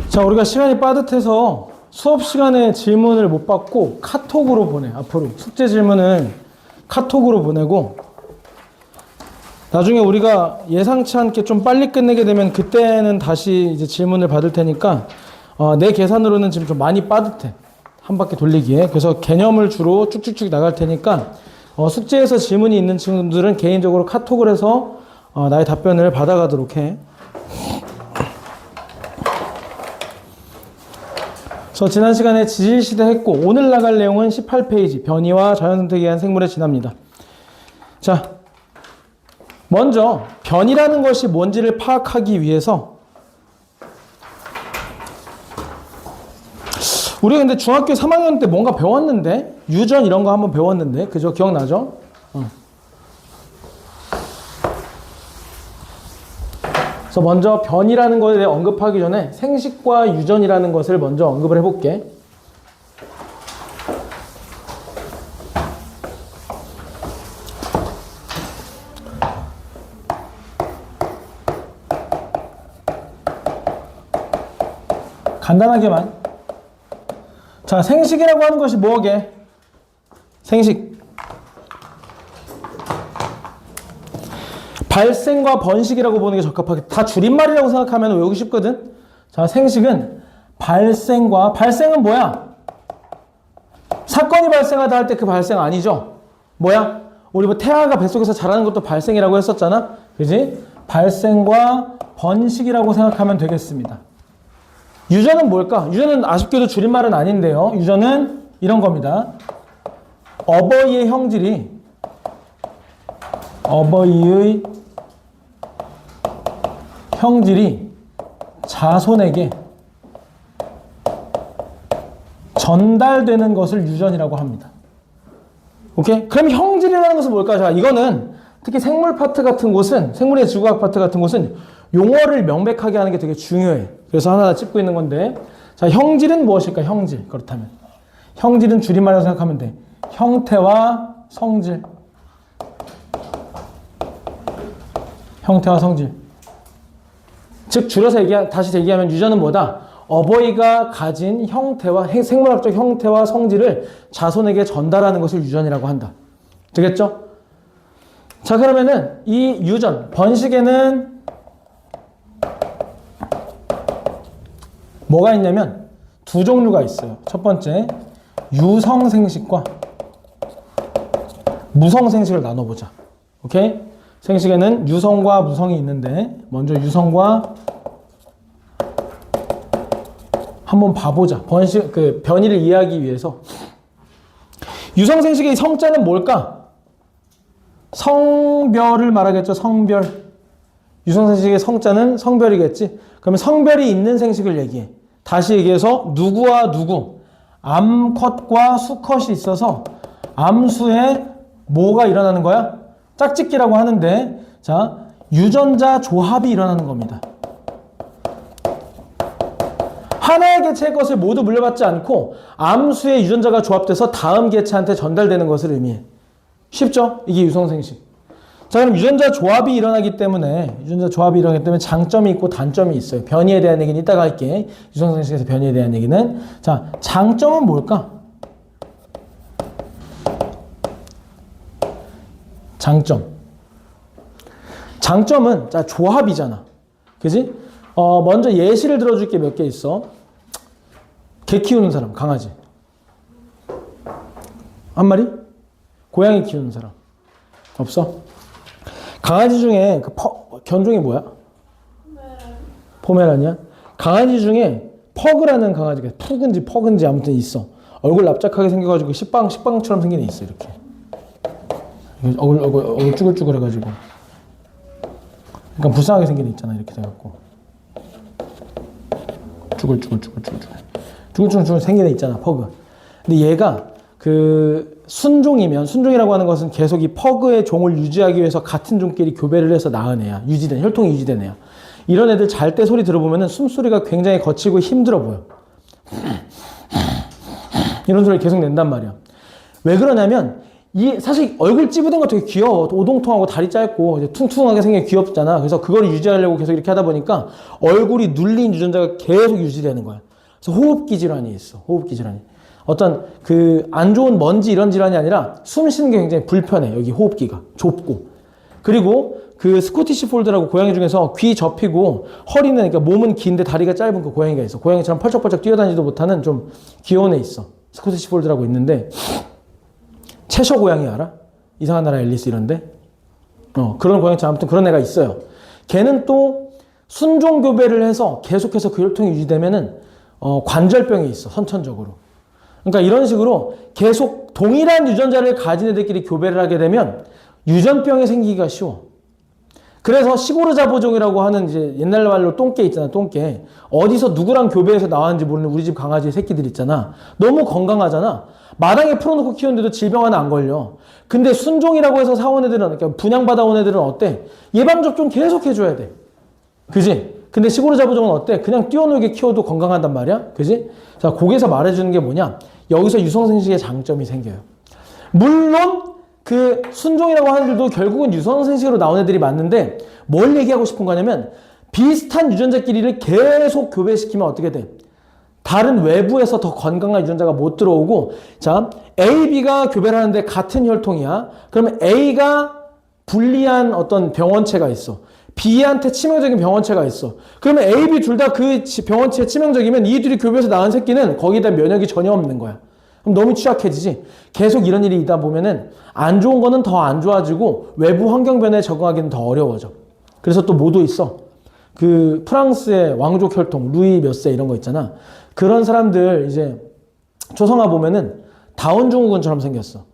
자, 우리가 시간이 빠듯해서 수업 시간에 질문을 못 받고 카톡으로 보내. 앞으로 숙제 질문은 카톡으로 보내고, 나중에 우리가 예상치 않게 좀 빨리 끝내게 되면 그때는 다시 이제 질문을 받을 테니까 내 계산으로는 지금 좀 많이 빠듯해. 한 바퀴 돌리기에. 그래서 개념을 주로 쭉쭉쭉 나갈 테니까 숙제에서 질문이 있는 친구들은 개인적으로 카톡을 해서 나의 답변을 받아가도록 해. 그래서 지난 시간에 지질시대 했고, 오늘 나갈 내용은 18페이지 변이와 자연선택에 의한 생물의 진화입니다. 자, 먼저 변이라는 것이 뭔지를 파악하기 위해서, 우리가 근데 중학교 3학년 때 뭔가 배웠는데, 유전 이런 거 한번 배웠는데, 그죠? 기억나죠? 그래서 먼저 변이라는 것에 대해 언급하기 전에 생식과 유전이라는 것을 먼저 언급을 해볼게. 간단하게만. 자, 생식이라고 하는 것이 뭐게? 생식. 발생과 번식이라고 보는 게 적합하게, 다 줄임말이라고 생각하면 외우기 쉽거든. 자, 생식은 발생은 뭐야? 사건이 발생하다 할 때 그 발생 아니죠? 뭐야? 우리 뭐 태아가 뱃속에서 자라는 것도 발생이라고 했었잖아. 그지? 발생과 번식이라고 생각하면 되겠습니다. 유전은 뭘까? 유전은 아쉽게도 줄임말은 아닌데요. 유전은 이런 겁니다. 어버이의 형질이 자손에게 전달되는 것을 유전이라고 합니다. 오케이? 그럼 형질이라는 것은 뭘까? 자, 이거는 특히 생물 파트 같은 곳은, 생물의 지구과학 파트 같은 곳은 용어를 명백하게 하는 게 되게 중요해. 그래서 하나 짚고 있는 건데, 자, 형질은 무엇일까? 형질. 그렇다면 형질은 줄임말이라고 생각하면 돼. 형태와 성질. 형태와 성질. 즉 줄여서 다시 얘기하면 유전은 뭐다? 어버이가 가진 형태와 생물학적 형태와 성질을 자손에게 전달하는 것을 유전이라고 한다. 되겠죠? 자, 그러면은 이 유전, 번식에는 뭐가 있냐면 두 종류가 있어요. 첫 번째, 유성생식과 무성생식을 나눠보자. 오케이? 생식에는 유성과 무성이 있는데, 먼저 유성과 한번 봐보자. 변이를 이해하기 위해서. 유성생식의 성자는 뭘까? 성별을 말하겠죠. 성별. 유성생식의 성자는 성별이겠지. 그러면 성별이 있는 생식을 얘기해. 다시 얘기해서 누구와 누구, 암컷과 수컷이 있어서 암수에 뭐가 일어나는 거야? 짝짓기라고 하는데, 자, 유전자 조합이 일어나는 겁니다. 하나의 개체의 것을 모두 물려받지 않고 암수의 유전자가 조합돼서 다음 개체한테 전달되는 것을 의미해. 쉽죠? 이게 유성생식. 자, 그럼 유전자 조합이 일어나기 때문에 장점이 있고 단점이 있어요. 변이에 대한 얘기는 이따가 할게. 유성생식에서 변이에 대한 얘기는. 자, 장점은 뭘까? 장점은 자, 조합이잖아. 그지? 먼저 예시를 들어줄게. 몇 개 있어. 개 키우는 사람, 강아지. 한 마리? 고양이 키우는 사람. 없어? 강아지 중에 견종이 뭐야? 포메란이야? 강아지 중에 퍼그라는 강아지가 푸근지 퍼근지 아무튼 있어. 얼굴 납작하게 생겨가지고 식빵처럼 생긴 애 있어. 이렇게 얼굴 쭈글쭈글 해가지고, 그러니까 불쌍하게 생긴 애 있잖아. 이렇게 돼갖고 쭈글쭈글 생긴 애 있잖아. 퍼그. 근데 얘가 순종이라고 하는 것은 계속 이 퍼그의 종을 유지하기 위해서 같은 종끼리 교배를 해서 낳은 애야. 혈통이 유지된 애야. 이런 애들 잘 때 소리 들어보면은 숨소리가 굉장히 거치고 힘들어 보여. 이런 소리를 계속 낸단 말이야. 왜 그러냐면 사실 얼굴 찌부된 거 되게 귀여워. 오동통하고 다리 짧고 이제 퉁퉁하게 생긴 게 귀엽잖아. 그래서 그걸 유지하려고 계속 이렇게 하다 보니까 얼굴이 눌린 유전자가 계속 유지되는 거야. 그래서 호흡기 질환이 있어. 호흡기 질환이. 어떤 그 안 좋은 먼지 이런 질환이 아니라 숨 쉬는 게 굉장히 불편해. 여기 호흡기가 좁고. 그리고 그 스코티시 폴드라고 고양이 중에서 귀 접히고 허리는 그러니까 몸은 긴데 다리가 짧은 그 고양이가 있어. 고양이처럼 펄쩍펄쩍 뛰어다니지도 못하는 좀 귀여운 애 있어. 스코티시 폴드라고 있는데 채셔 고양이 알아? 이상한 나라 앨리스 이런데? 그런 고양이처럼 아무튼 그런 애가 있어요. 걔는 또 순종 교배를 해서 계속해서 그 혈통이 유지되면은 관절병이 있어. 선천적으로. 그러니까 이런 식으로 계속 동일한 유전자를 가진 애들끼리 교배를 하게 되면 유전병이 생기기가 쉬워. 그래서 시고르자보종이라고 하는 이제 옛날 말로 똥개 있잖아, 똥개. 어디서 누구랑 교배해서 나왔는지 모르는 우리 집 강아지 새끼들 있잖아. 너무 건강하잖아. 마당에 풀어놓고 키우는데도 질병 하나 안 걸려. 근데 순종이라고 해서 사온 애들은, 그러니까 분양받아온 애들은 어때? 예방접종 계속 해줘야 돼. 그지? 근데 시고르자보종은 어때? 그냥 뛰어놀게 키워도 건강하단 말이야? 그지? 자, 거기서 말해주는 게 뭐냐? 여기서 유성생식의 장점이 생겨요. 물론, 그 순종이라고 하는 애들도 결국은 유성생식으로 나온 애들이 맞는데 뭘 얘기하고 싶은 거냐면 비슷한 유전자끼리를 계속 교배시키면 어떻게 돼? 다른 외부에서 더 건강한 유전자가 못 들어오고 자 A, B가 교배를 하는데 같은 혈통이야. 그러면 A가 불리한 어떤 병원체가 있어. B한테 치명적인 병원체가 있어. 그러면 A, B 둘 다 그 병원체에 치명적이면 이 둘이 교배해서 낳은 새끼는 거기다 면역이 전혀 없는 거야. 그럼 너무 취약해지지. 계속 이런 일이 있다 보면은 안 좋은 거는 더 안 좋아지고 외부 환경 변화에 적응하기는 더 어려워져. 그래서 또 뭐도 있어. 그 프랑스의 왕족 혈통, 루이 몇 세 이런 거 있잖아. 그런 사람들 이제 조성아 보면은 다운 증후군처럼 생겼어.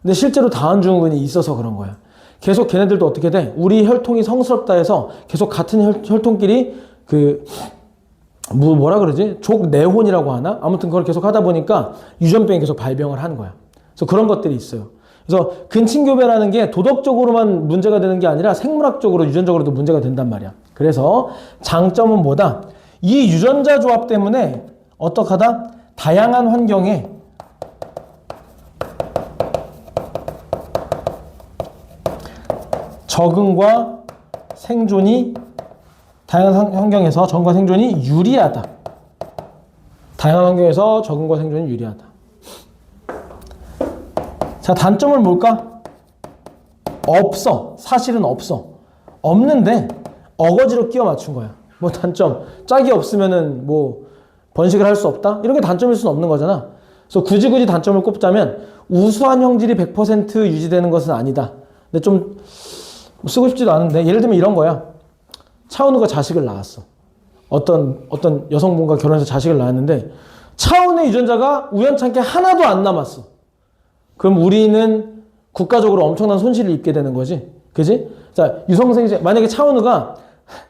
근데 실제로 다운 증후군이 있어서 그런 거야. 계속 걔네들도 어떻게 돼? 우리 혈통이 성스럽다 해서 계속 같은 혈통끼리 뭐라 그러지? 족내혼이라고 하나? 아무튼 그걸 계속 하다 보니까 유전병이 계속 발병을 하는 거야. 그래서 그런 것들이 있어요. 그래서 근친교배라는 게 도덕적으로만 문제가 되는 게 아니라 생물학적으로 유전적으로도 문제가 된단 말이야. 그래서 장점은 뭐다? 이 유전자 조합 때문에 어떡하다? 다양한 환경에 적응과 생존이 다양한 환경에서 적응과 생존이 유리하다. 다양한 환경에서 적응과 생존이 유리하다. 자, 단점은 뭘까? 없어. 사실은 없어. 없는데 어거지로 끼워 맞춘 거야. 뭐 단점. 짝이 없으면은 뭐 번식을 할 수 없다? 이런 게 단점일 수는 없는 거잖아. 그래서 굳이 단점을 꼽자면 우수한 형질이 100% 유지되는 것은 아니다. 근데 좀 쓰고 싶지도 않은데 예를 들면 이런 거야. 차은우가 자식을 낳았어. 어떤 여성분과 결혼해서 자식을 낳았는데 차은우의 유전자가 우연찮게 하나도 안 남았어. 그럼 우리는 국가적으로 엄청난 손실을 입게 되는 거지. 그지? 자, 유성생제, 만약에 차은우가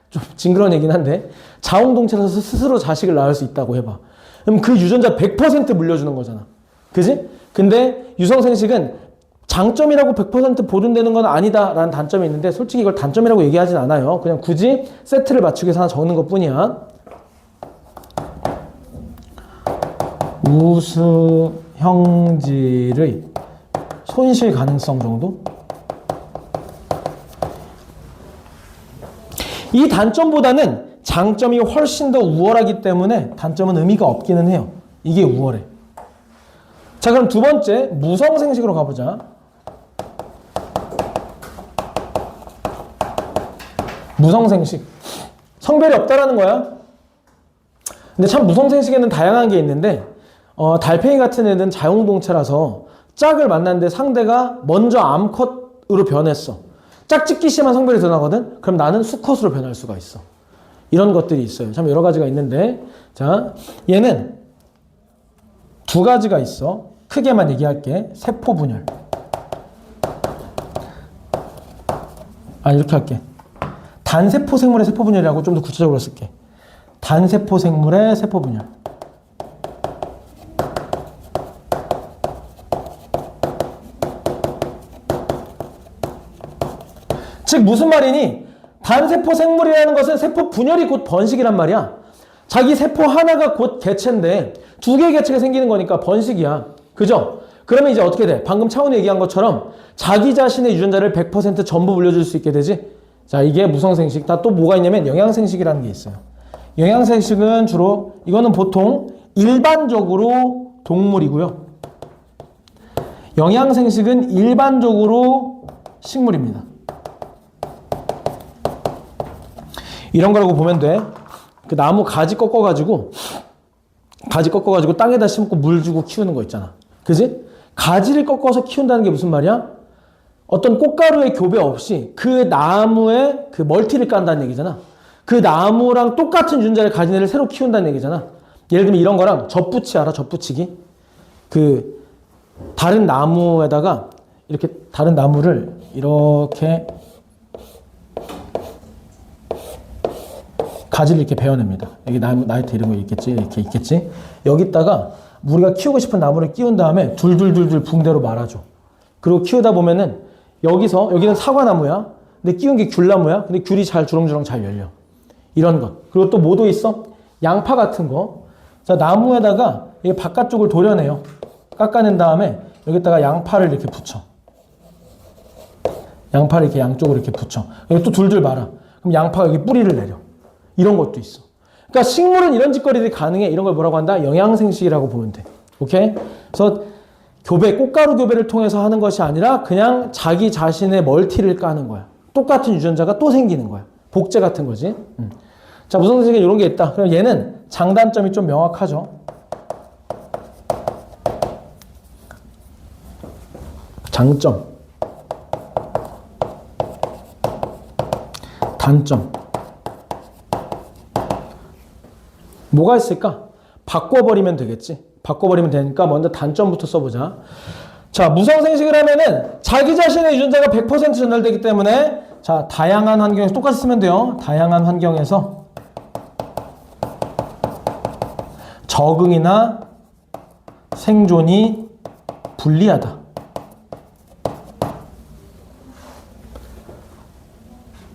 좀 징그러운 얘기긴 한데 자웅동체라서 스스로 자식을 낳을 수 있다고 해봐. 그럼 그 유전자 100% 물려주는 거잖아. 그지? 근데 유성생식은 장점이라고 100% 보존되는 건 아니다라는 단점이 있는데 솔직히 이걸 단점이라고 얘기하진 않아요. 그냥 굳이 세트를 맞추기 위해서 하나 적는 것 뿐이야. 우수 형질의 손실 가능성 정도? 이 단점보다는 장점이 훨씬 더 우월하기 때문에 단점은 의미가 없기는 해요. 이게 우월해. 자, 그럼 두 번째 무성생식으로 가보자. 무성생식. 성별이 없다라는 거야. 근데 참 무성생식에는 다양한 게 있는데 달팽이 같은 애는 자웅동체라서 짝을 만났는데 상대가 먼저 암컷으로 변했어. 짝짓기 심한 성별이 드러나거든? 그럼 나는 수컷으로 변할 수가 있어. 이런 것들이 있어요. 참 여러 가지가 있는데 자, 얘는 두 가지가 있어. 크게만 얘기할게. 세포분열. 이렇게 할게. 단세포 생물의 세포분열이라고 좀 더 구체적으로 쓸게. 단세포 생물의 세포분열. 즉 무슨 말이니? 단세포 생물이라는 것은 세포 분열이 곧 번식이란 말이야. 자기 세포 하나가 곧 개체인데 두 개의 개체가 생기는 거니까 번식이야. 그죠? 그러면 이제 어떻게 돼? 방금 차원이 얘기한 것처럼 자기 자신의 유전자를 100% 전부 물려줄 수 있게 되지? 자, 이게 무성생식. 다 또 뭐가 있냐면 영양생식이라는 게 있어요. 영양생식은 주로, 이거는 보통 일반적으로 동물이고요. 영양생식은 일반적으로 식물입니다. 이런 거라고 보면 돼. 그 나무 가지 꺾어가지고 땅에다 심고 물 주고 키우는 거 있잖아. 그지? 가지를 꺾어서 키운다는 게 무슨 말이야? 어떤 꽃가루의 교배 없이 그 나무에 그 멀티를 깐다는 얘기잖아. 그 나무랑 똑같은 유전자를 가진 애를 새로 키운다는 얘기잖아. 예를 들면 이런 거랑 젖붙이 알아? 젖붙이기? 그 다른 나무에다가 이렇게 다른 나무를 이렇게 가지를 이렇게 베어냅니다. 여기 나이트 이런 거 있겠지? 이렇게 있겠지? 여기다가 우리가 키우고 싶은 나무를 끼운 다음에 둘둘둘둘 붕대로 말아줘. 그리고 키우다 보면은 여기는 사과나무야. 근데 끼운 게 귤나무야. 근데 귤이 잘 주렁주렁 잘 열려. 이런 것. 그리고 또 뭐도 있어? 양파 같은 거. 자, 나무에다가 이 바깥쪽을 도려내요. 깎아낸 다음에 여기다가 양파를 이렇게 붙여. 양파를 이렇게 양쪽으로 이렇게 붙여. 여기 또 둘둘 말아. 그럼 양파가 여기 뿌리를 내려. 이런 것도 있어. 그러니까 식물은 이런 짓거리들이 가능해. 이런 걸 뭐라고 한다? 영양생식이라고 보면 돼. 오케이? 그래서 꽃가루 교배를 통해서 하는 것이 아니라 그냥 자기 자신의 멀티를 까는 거야. 똑같은 유전자가 또 생기는 거야. 복제 같은 거지. 자, 무성생식에 이런 게 있다. 그럼 얘는 장단점이 좀 명확하죠. 장점, 단점. 뭐가 있을까? 바꿔버리면 되겠지. 바꿔버리면 되니까 먼저 단점부터 써보자. 자, 무성생식을 하면은 자기 자신의 유전자가 100% 전달되기 때문에 자, 다양한 환경에서 똑같이 쓰면 돼요. 다양한 환경에서 적응이나 생존이 불리하다.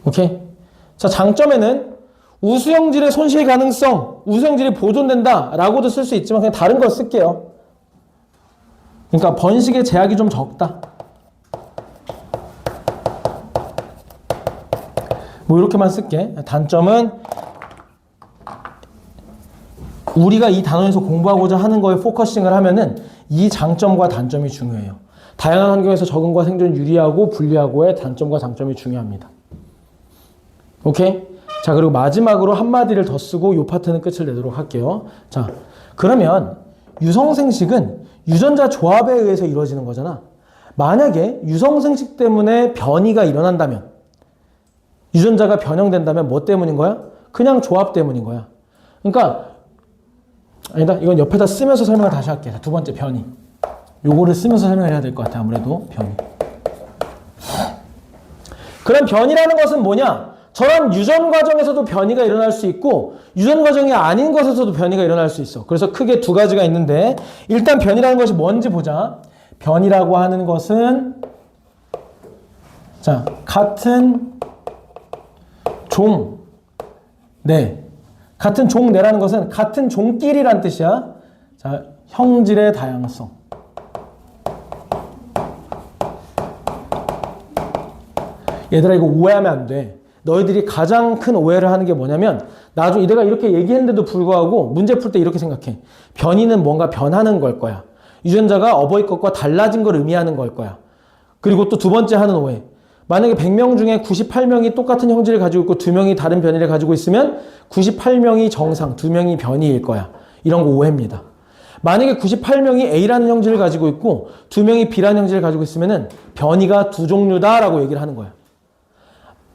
오케이? 자, 장점에는 우수형질의 손실 가능성, 우수형질이 보존된다 라고도 쓸 수 있지만 그냥 다른 걸 쓸게요. 그러니까 번식의 제약이 좀 적다. 뭐 이렇게만 쓸게. 단점은 우리가 이 단원에서 공부하고자 하는 거에 포커싱을 하면은 이 장점과 단점이 중요해요. 다양한 환경에서 적응과 생존 유리하고 불리하고의 단점과 장점이 중요합니다. 오케이? 자, 그리고 마지막으로 한마디를 더 쓰고 이 파트는 끝을 내도록 할게요. 자, 그러면 유성생식은 유전자 조합에 의해서 이루어지는 거잖아. 만약에 유성생식 때문에 변이가 일어난다면, 유전자가 변형된다면 뭐 때문인 거야? 그냥 조합 때문인 거야. 그러니까 아니다. 이건 옆에다 쓰면서 설명을 다시 할게. 자, 두 번째 변이. 요거를 쓰면서 설명해야 될 것 같아. 아무래도 변이. 그럼 변이라는 것은 뭐냐? 저런 유전 과정에서도 변이가 일어날 수 있고 유전 과정이 아닌 것에서도 변이가 일어날 수 있어. 그래서 크게 두 가지가 있는데 일단 변이라는 것이 뭔지 보자. 변이라고 하는 것은 자, 같은 종, 네. 같은 종내라는 것은 같은 종끼리란 뜻이야. 자, 형질의 다양성. 얘들아, 이거 오해하면 안 돼. 너희들이 가장 큰 오해를 하는 게 뭐냐면 나중에 내가 이렇게 얘기했는데도 불구하고 문제 풀 때 이렇게 생각해. 변이는 뭔가 변하는 걸 거야. 유전자가 어버이 것과 달라진 걸 의미하는 걸 거야. 그리고 또 두 번째 하는 오해. 만약에 100명 중에 98명이 똑같은 형질을 가지고 있고 2명이 다른 변이를 가지고 있으면 98명이 정상, 2명이 변이일 거야. 이런 거 오해입니다. 만약에 98명이 A라는 형질을 가지고 있고 2명이 B라는 형질을 가지고 있으면 변이가 두 종류다라고 얘기를 하는 거야.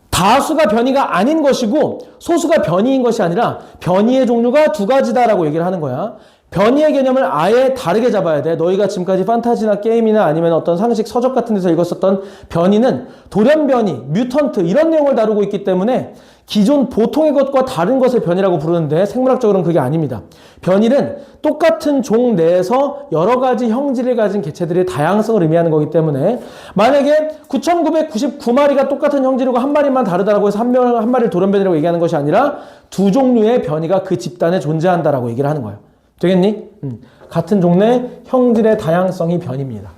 다수가 변이가 아닌 것이고 소수가 변이인 것이 아니라 변이의 종류가 두 가지다라고 얘기를 하는 거야. 변이의 개념을 아예 다르게 잡아야 돼. 너희가 지금까지 판타지나 게임이나 아니면 어떤 상식 서적 같은 데서 읽었었던 변이는 돌연변이, 뮤턴트 이런 내용을 다루고 있기 때문에 기존 보통의 것과 다른 것을 변이라고 부르는데 생물학적으로는 그게 아닙니다. 변이는 똑같은 종 내에서 여러 가지 형질을 가진 개체들의 다양성을 의미하는 거기 때문에 만약에 9,999마리가 똑같은 형질이고 한 마리만 다르다고 해서 한 마리를 돌연변이라고 얘기하는 것이 아니라 두 종류의 변이가 그 집단에 존재한다라고 얘기를 하는 거예요. 되겠니? 같은 종류의 형질의 다양성이 변입니다.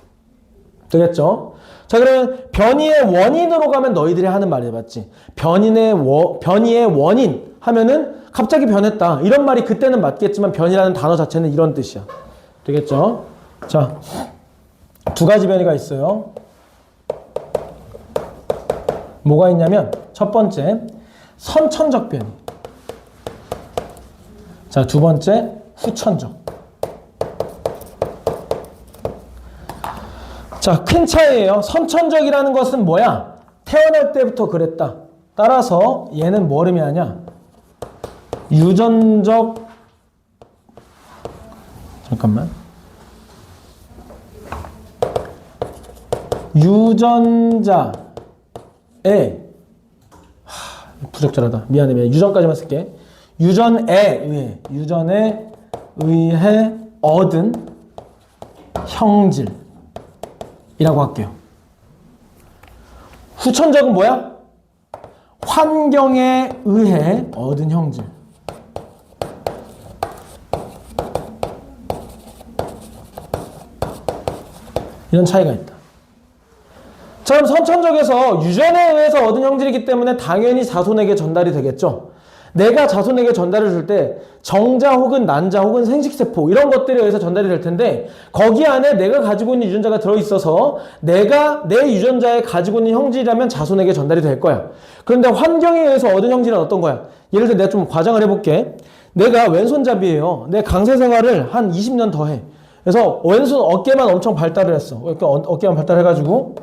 되겠죠? 자, 그러면 변이의 원인으로 가면 너희들이 하는 말이 맞지? 변이의 원인 하면은 갑자기 변했다. 이런 말이 그때는 맞겠지만 변이라는 단어 자체는 이런 뜻이야. 되겠죠? 자, 두 가지 변이가 있어요. 뭐가 있냐면 첫 번째, 선천적 변이. 자, 두 번째, 후천적. 자, 큰 차이예요. 선천적이라는 것은 뭐야? 태어날 때부터 그랬다. 따라서 얘는 뭘 의미하냐? 유전적, 잠깐만. 유전자에, 부적절하다. 미안해. 유전까지만 쓸게. 유전에 의해 얻은 형질이라고 할게요. 후천적은 뭐야? 환경에 의해 얻은 형질. 이런 차이가 있다. 자, 그럼 선천적에서 유전에 의해서 얻은 형질이기 때문에 당연히 자손에게 전달이 되겠죠. 내가 자손에게 전달을 줄 때 정자 혹은 난자 혹은 생식세포 이런 것들에 의해서 전달이 될 텐데 거기 안에 내가 가지고 있는 유전자가 들어있어서 내가 내 유전자에 가지고 있는 형질이라면 자손에게 전달이 될 거야. 그런데 환경에 의해서 얻은 형질은 어떤 거야? 예를 들어 내가 좀 과장을 해볼게. 내가 왼손잡이에요. 내 강세 생활을 한 20년 더 해. 그래서 왼손 어깨만 엄청 발달을 했어. 이렇게 어깨만 발달해가지고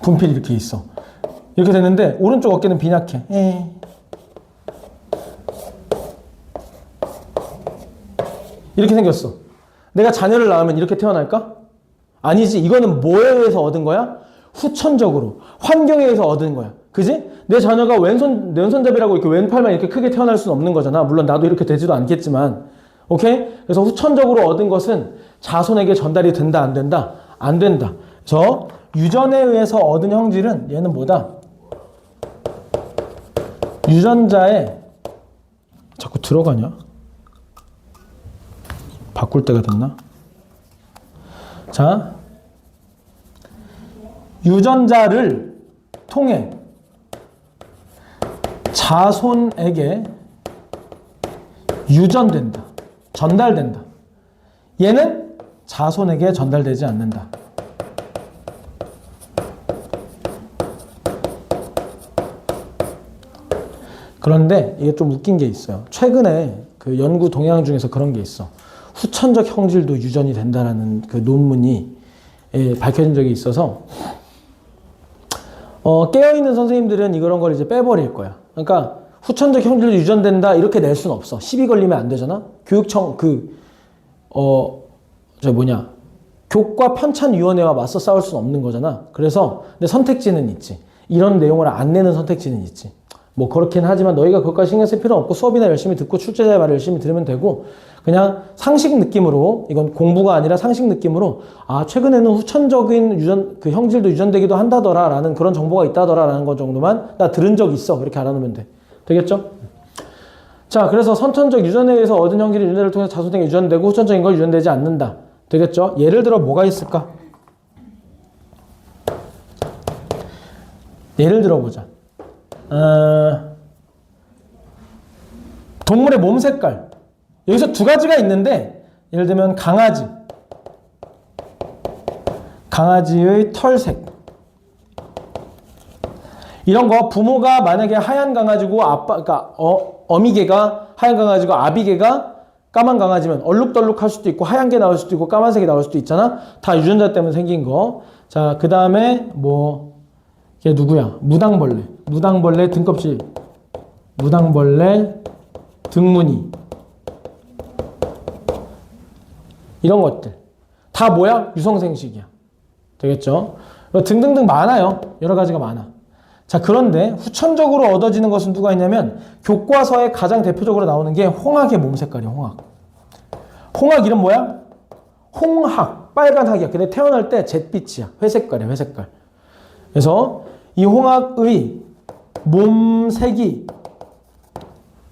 분필이 이렇게 있어. 이렇게 됐는데 오른쪽 어깨는 빈약해. 이렇게 생겼어. 내가 자녀를 낳으면 이렇게 태어날까? 아니지. 이거는 뭐에 의해서 얻은 거야? 후천적으로. 환경에 의해서 얻은 거야. 그지? 내 자녀가 왼손잡이라고 이렇게 왼팔만 이렇게 크게 태어날 수는 없는 거잖아. 물론 나도 이렇게 되지도 않겠지만. 오케이? 그래서 후천적으로 얻은 것은 자손에게 전달이 된다, 안 된다? 안 된다. 그래서 유전에 의해서 얻은 형질은 얘는 뭐다? 유전자에 자꾸 들어가냐? 바꿀 때가 됐나? 자, 유전자를 통해 자손에게 유전된다. 전달된다. 얘는 자손에게 전달되지 않는다. 그런데 이게 좀 웃긴 게 있어요. 최근에 그 연구 동향 중에서 그런 게 있어. 후천적 형질도 유전이 된다라는 그 논문이 밝혀진 적이 있어서 깨어있는 선생님들은 이런 걸 이제 빼버릴 거야. 그러니까 후천적 형질도 유전된다 이렇게 낼 수는 없어. 시비 걸리면 안 되잖아. 교육청 교과 편찬위원회와 맞서 싸울 수는 없는 거잖아. 그래서 근데 선택지는 있지. 이런 내용을 안 내는 선택지는 있지. 뭐 그렇긴 하지만 너희가 그것까지 신경 쓸 필요는 없고 수업이나 열심히 듣고 출제자의 말을 열심히 들으면 되고 그냥 상식 느낌으로 이건 공부가 아니라 상식 느낌으로 아 최근에는 후천적인 그 형질도 유전되기도 한다더라 라는 그런 정보가 있다더라 라는 것 정도만 나 들은 적 있어 그렇게 알아놓으면 돼. 되겠죠? 자 그래서 선천적 유전에 의해서 얻은 형질이 유전자를 통해서 자손에게 유전되고 후천적인 걸 유전되지 않는다. 되겠죠? 예를 들어 뭐가 있을까? 예를 들어보자. 동물의 몸 색깔 여기서 두 가지가 있는데 예를 들면 강아지의 털색 이런 거 부모가 만약에 하얀 강아지고 그러니까 어미개가 하얀 강아지고 아비개가 까만 강아지면 얼룩덜룩할 수도 있고 하얀 게 나올 수도 있고 까만색이 나올 수도 있잖아. 다 유전자 때문에 생긴 거. 자, 그 다음에 걔 누구야? 무당벌레 등껍질, 무당벌레 등무늬 이런 것들 다 뭐야? 유성생식이야. 되겠죠? 등등등 많아요. 여러 가지가 많아. 자 그런데 후천적으로 얻어지는 것은 누가 있냐면 교과서에 가장 대표적으로 나오는 게 홍학의 몸 색깔이야. 홍학 이름 뭐야? 홍학 빨간 학이야. 근데 태어날 때 잿빛이야. 회색깔이야. 회색깔. 그래서 이 홍학의 몸색이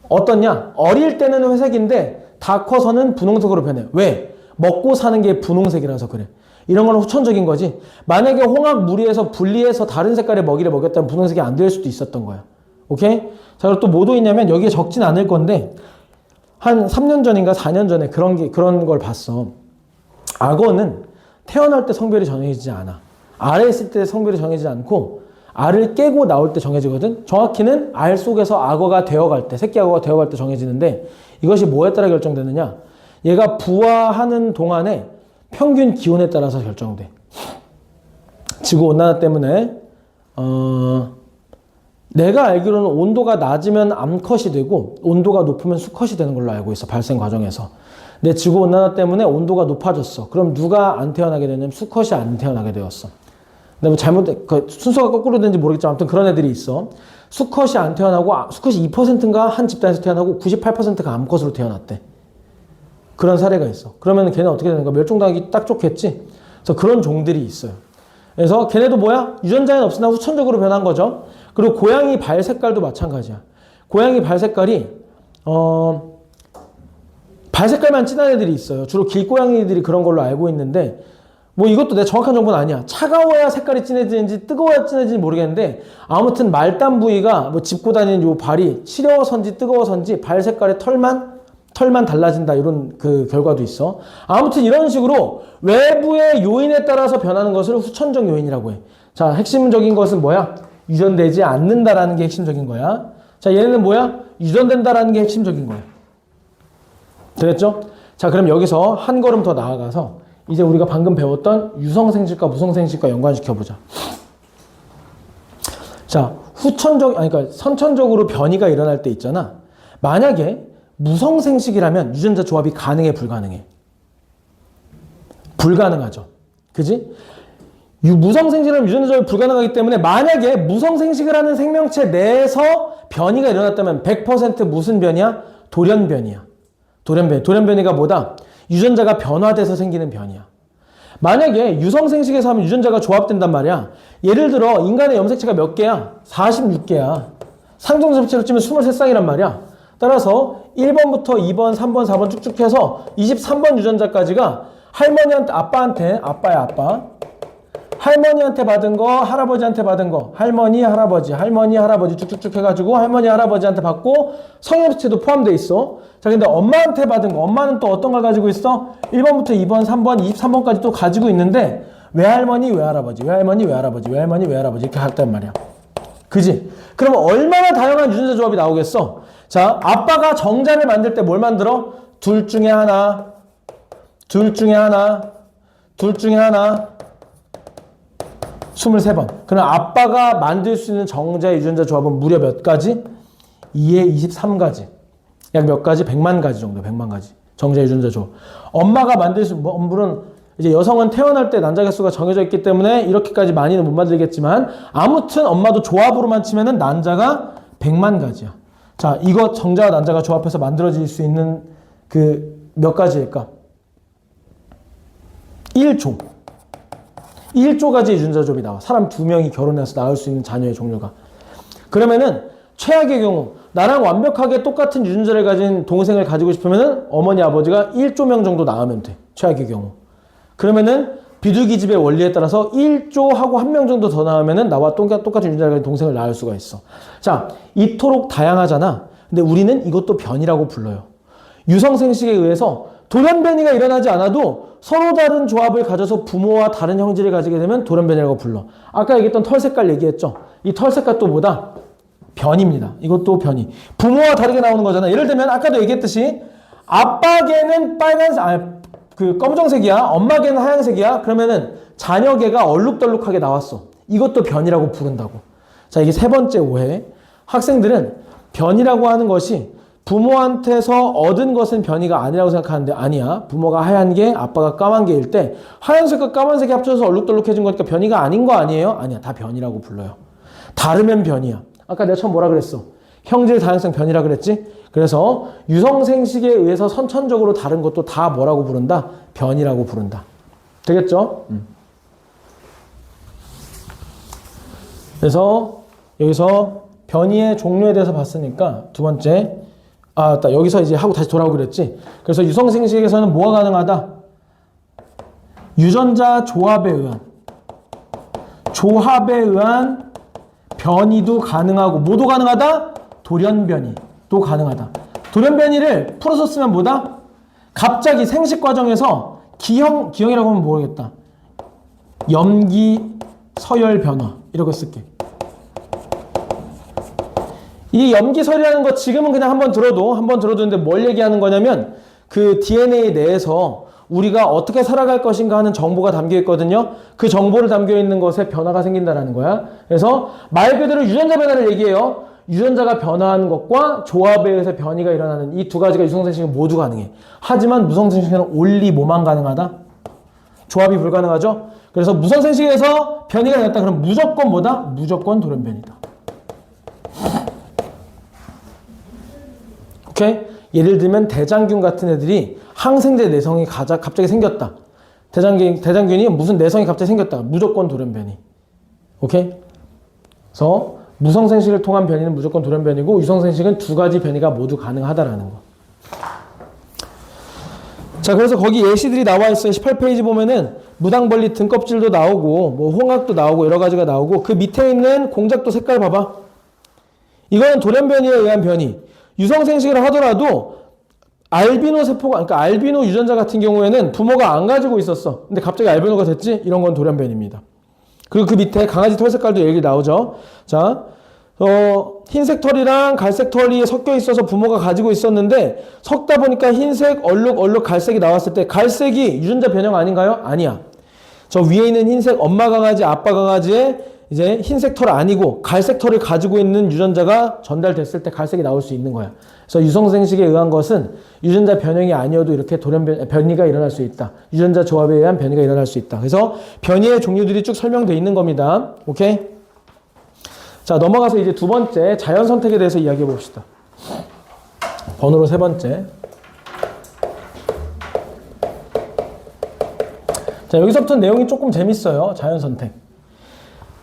어떻냐? 어릴 때는 회색인데 다 커서는 분홍색으로 변해. 왜? 먹고 사는 게 분홍색이라서 그래. 이런 건 후천적인 거지. 만약에 홍학 무리에서 분리해서 다른 색깔의 먹이를 먹였다면 분홍색이 안 될 수도 있었던 거야. 오케이? 자, 그리고 또 뭐 도 있냐면 여기에 적진 않을 건데 한 3년 전인가 4년 전에 그런 걸 봤어. 악어는 태어날 때 성별이 정해지지 않아. 알에 있을 때 성별이 정해지지 않고 알을 깨고 나올 때 정해지거든. 정확히는 알 속에서 악어가 되어갈 때, 새끼 악어가 되어갈 때 정해지는데 이것이 뭐에 따라 결정되느냐? 얘가 부화하는 동안에 평균 기온에 따라서 결정돼. 지구온난화 때문에 내가 알기로는 온도가 낮으면 암컷이 되고 온도가 높으면 수컷이 되는 걸로 알고 있어. 발생 과정에서. 근데 지구온난화 때문에 온도가 높아졌어. 그럼 누가 안 태어나게 되냐면 수컷이 안 태어나게 되었어. 근데 뭐 순서가 거꾸로 되는지 모르겠지만 아무튼 그런 애들이 있어. 수컷이 안 태어나고 수컷이 2%인가 한 집단에서 태어나고 98%가 암컷으로 태어났대. 그런 사례가 있어. 그러면 걔는 어떻게 되는 거야? 멸종당하기 딱 좋겠지? 그래서 그런 종들이 있어요. 그래서 걔네도 뭐야? 유전자는 없으나 후천적으로 변한 거죠. 그리고 고양이 발 색깔도 마찬가지야. 고양이 발 색깔이 발 색깔만 진한 애들이 있어요. 주로 길고양이들이 그런 걸로 알고 있는데 뭐 이것도 내 정확한 정보는 아니야. 차가워야 색깔이 진해지는지 뜨거워야 진해지는지 모르겠는데 아무튼 말단 부위가 뭐 짚고 다니는 요 발이 시려워서인지 뜨거워서인지 발 색깔의 털만 달라진다 이런 그 결과도 있어. 아무튼 이런 식으로 외부의 요인에 따라서 변하는 것을 후천적 요인이라고 해. 자, 핵심적인 것은 뭐야? 유전되지 않는다라는 게 핵심적인 거야. 자, 얘네는 뭐야? 유전된다라는 게 핵심적인 거야. 되겠죠? 자, 그럼 여기서 한 걸음 더 나아가서 이제 우리가 방금 배웠던 유성생식과 무성생식과 연관시켜보자. 자, 그러니까 선천적으로 변이가 일어날 때 있잖아. 만약에 무성생식이라면 유전자 조합이 가능해, 불가능해? 불가능하죠. 그지? 무성생식이라면 유전자 조합이 불가능하기 때문에 만약에 무성생식을 하는 생명체 내에서 변이가 일어났다면 100% 무슨 변이야? 돌연변이야. 돌연변이가 뭐다? 유전자가 변화돼서 생기는 변이야. 만약에 유성생식에서 하면 유전자가 조합된단 말이야. 예를 들어 인간의 염색체가 몇 개야? 46개야. 상종접체로 치면 23쌍이란 말이야. 따라서 1번부터 2번, 3번, 4번 쭉쭉 해서 23번 유전자까지가 할머니한테, 아빠야, 아빠. 할머니한테 받은 거, 할아버지한테 받은 거, 할머니, 할아버지 쭉쭉쭉 해가지고 할머니, 할아버지한테 받고 성형체도 포함되어 있어. 자, 근데 엄마한테 받은 거, 엄마는 또 어떤 걸 가지고 있어? 1번부터 2번, 3번, 23번까지 또 가지고 있는데 외할머니, 외할아버지 이렇게 갔단 말이야. 그지? 그러면 얼마나 다양한 유전자 조합이 나오겠어? 자, 아빠가 정자를 만들 때 뭘 만들어? 둘 중에 하나. 23번. 그럼 아빠가 만들 수 있는 정자의 유전자 조합은 무려 몇 가지? 2에 23가지. 약 몇 가지? 100만 가지 정도, 100만 가지. 정자의 유전자 조합. 엄마가 만들 수, 물론 이제 여성은 태어날 때 난자 개수가 정해져 있기 때문에 이렇게까지 많이는 못 만들겠지만 아무튼 엄마도 조합으로만 치면은 난자가 100만 가지야. 자, 이거 정자와 난자가 조합해서 만들어질 수 있는 그 몇 가지일까? 1조 가지의 유전자 조합이 나와. 사람 2명이 결혼해서 낳을 수 있는 자녀의 종류가. 그러면은 최악의 경우 나랑 완벽하게 똑같은 유전자를 가진 동생을 가지고 싶으면은 어머니 아버지가 1조 명 정도 낳으면 돼. 최악의 경우. 그러면은 비둘기집의 원리에 따라서 1조하고 1명 정도 더 낳으면은 나와 똑같은 유전자를 가진 동생을 낳을 수가 있어. 자, 이토록 다양하잖아. 근데 우리는 이것도 변이라고 불러요. 유성생식에 의해서 돌연변이가 일어나지 않아도 서로 다른 조합을 가져서 부모와 다른 형질을 가지게 되면 돌연변이라고 불러. 아까 얘기했던 털 색깔 얘기했죠. 이 털 색깔 또 뭐다? 변입니다. 이것도 변이. 부모와 다르게 나오는 거잖아. 예를 들면 아까도 얘기했듯이 아빠 개는 검정색이야. 엄마 개는 하얀색이야. 그러면은 자녀 개가 얼룩덜룩하게 나왔어. 이것도 변이라고 부른다고. 자, 이게 세 번째 오해. 학생들은 변이라고 하는 것이 부모한테서 얻은 것은 변이가 아니라고 생각하는데 아니야. 부모가 하얀 개, 아빠가 까만 개일 때 하얀색과 까만색이 합쳐서 얼룩덜룩해진 거니까 변이가 아닌 거 아니에요? 아니야. 다 변이라고 불러요. 다르면 변이야. 아까 내가 처음 뭐라 그랬어? 형질 다양성 변이라 그랬지? 그래서 유성생식에 의해서 선천적으로 다른 것도 다 뭐라고 부른다? 변이라고 부른다. 되겠죠? 그래서 여기서 변이의 종류에 대해서 봤으니까 두 번째 여기서 이제 하고 다시 돌아오고 그랬지. 그래서 유성생식에서는 뭐가 가능하다? 유전자 조합에 의한 변이도 가능하고, 뭐도 가능하다? 돌연변이도 가능하다. 돌연변이를 풀어서 쓰면 뭐다? 갑자기 생식 과정에서 기형이라고 하면 모르겠다. 염기 서열 변화 이렇게 쓸게. 이 염기설이라는 거 지금은 그냥 한번 들어도는데 뭘 얘기하는 거냐면 그 DNA 내에서 우리가 어떻게 살아갈 것인가 하는 정보가 담겨 있거든요. 그 정보를 담겨 있는 것에 변화가 생긴다라는 거야. 그래서 말 그대로 유전자 변화를 얘기해요. 유전자가 변화하는 것과 조합에 의해서 변이가 일어나는 이 두 가지가 유성생식은 모두 가능해. 하지만 무성생식은 only 뭐만 가능하다? 조합이 불가능하죠. 그래서 무성생식에서 변이가 일어났다. 그럼 무조건 뭐다? 무조건 돌연변이다. 오케이? 예를 들면 대장균 같은 애들이 항생제 내성이 갑자기 생겼다. 대장균이 무슨 내성이 갑자기 생겼다. 무조건 돌연변이. 오케이? 그래서 무성생식을 통한 변이는 무조건 돌연변이고 유성생식은 두 가지 변이가 모두 가능하다라는 거. 자, 그래서 거기 예시들이 나와 있어요. 18페이지 보면은 무당벌리 등껍질도 나오고 뭐 홍학도 나오고 여러 가지가 나오고 그 밑에 있는 공작도 색깔 봐봐. 이거는 돌연변이에 의한 변이. 유성생식을 하더라도 알비노 세포가, 그러니까 알비노 유전자 같은 경우에는 부모가 안 가지고 있었어. 근데 갑자기 알비노가 됐지? 이런 건 돌연변입니다. 그리고 그 밑에 강아지 털 색깔도 얘기 나오죠. 자, 흰색 털이랑 갈색 털이 섞여 있어서 부모가 가지고 있었는데 섞다 보니까 흰색, 얼룩, 갈색이 나왔을 때 갈색이 유전자 변형 아닌가요? 아니야. 저 위에 있는 흰색 엄마 강아지, 아빠 강아지의 이제 흰색 털 아니고 갈색 털을 가지고 있는 유전자가 전달됐을 때 갈색이 나올 수 있는 거야. 그래서 유성생식에 의한 것은 유전자 변형이 아니어도 이렇게 변이가 일어날 수 있다. 유전자 조합에 의한 변이가 일어날 수 있다. 그래서 변이의 종류들이 쭉 설명되어 있는 겁니다. 오케이? 자, 넘어가서 이제 두 번째 자연 선택에 대해서 이야기해 봅시다. 번호로 세 번째. 자, 여기서부터 내용이 조금 재밌어요. 자연 선택.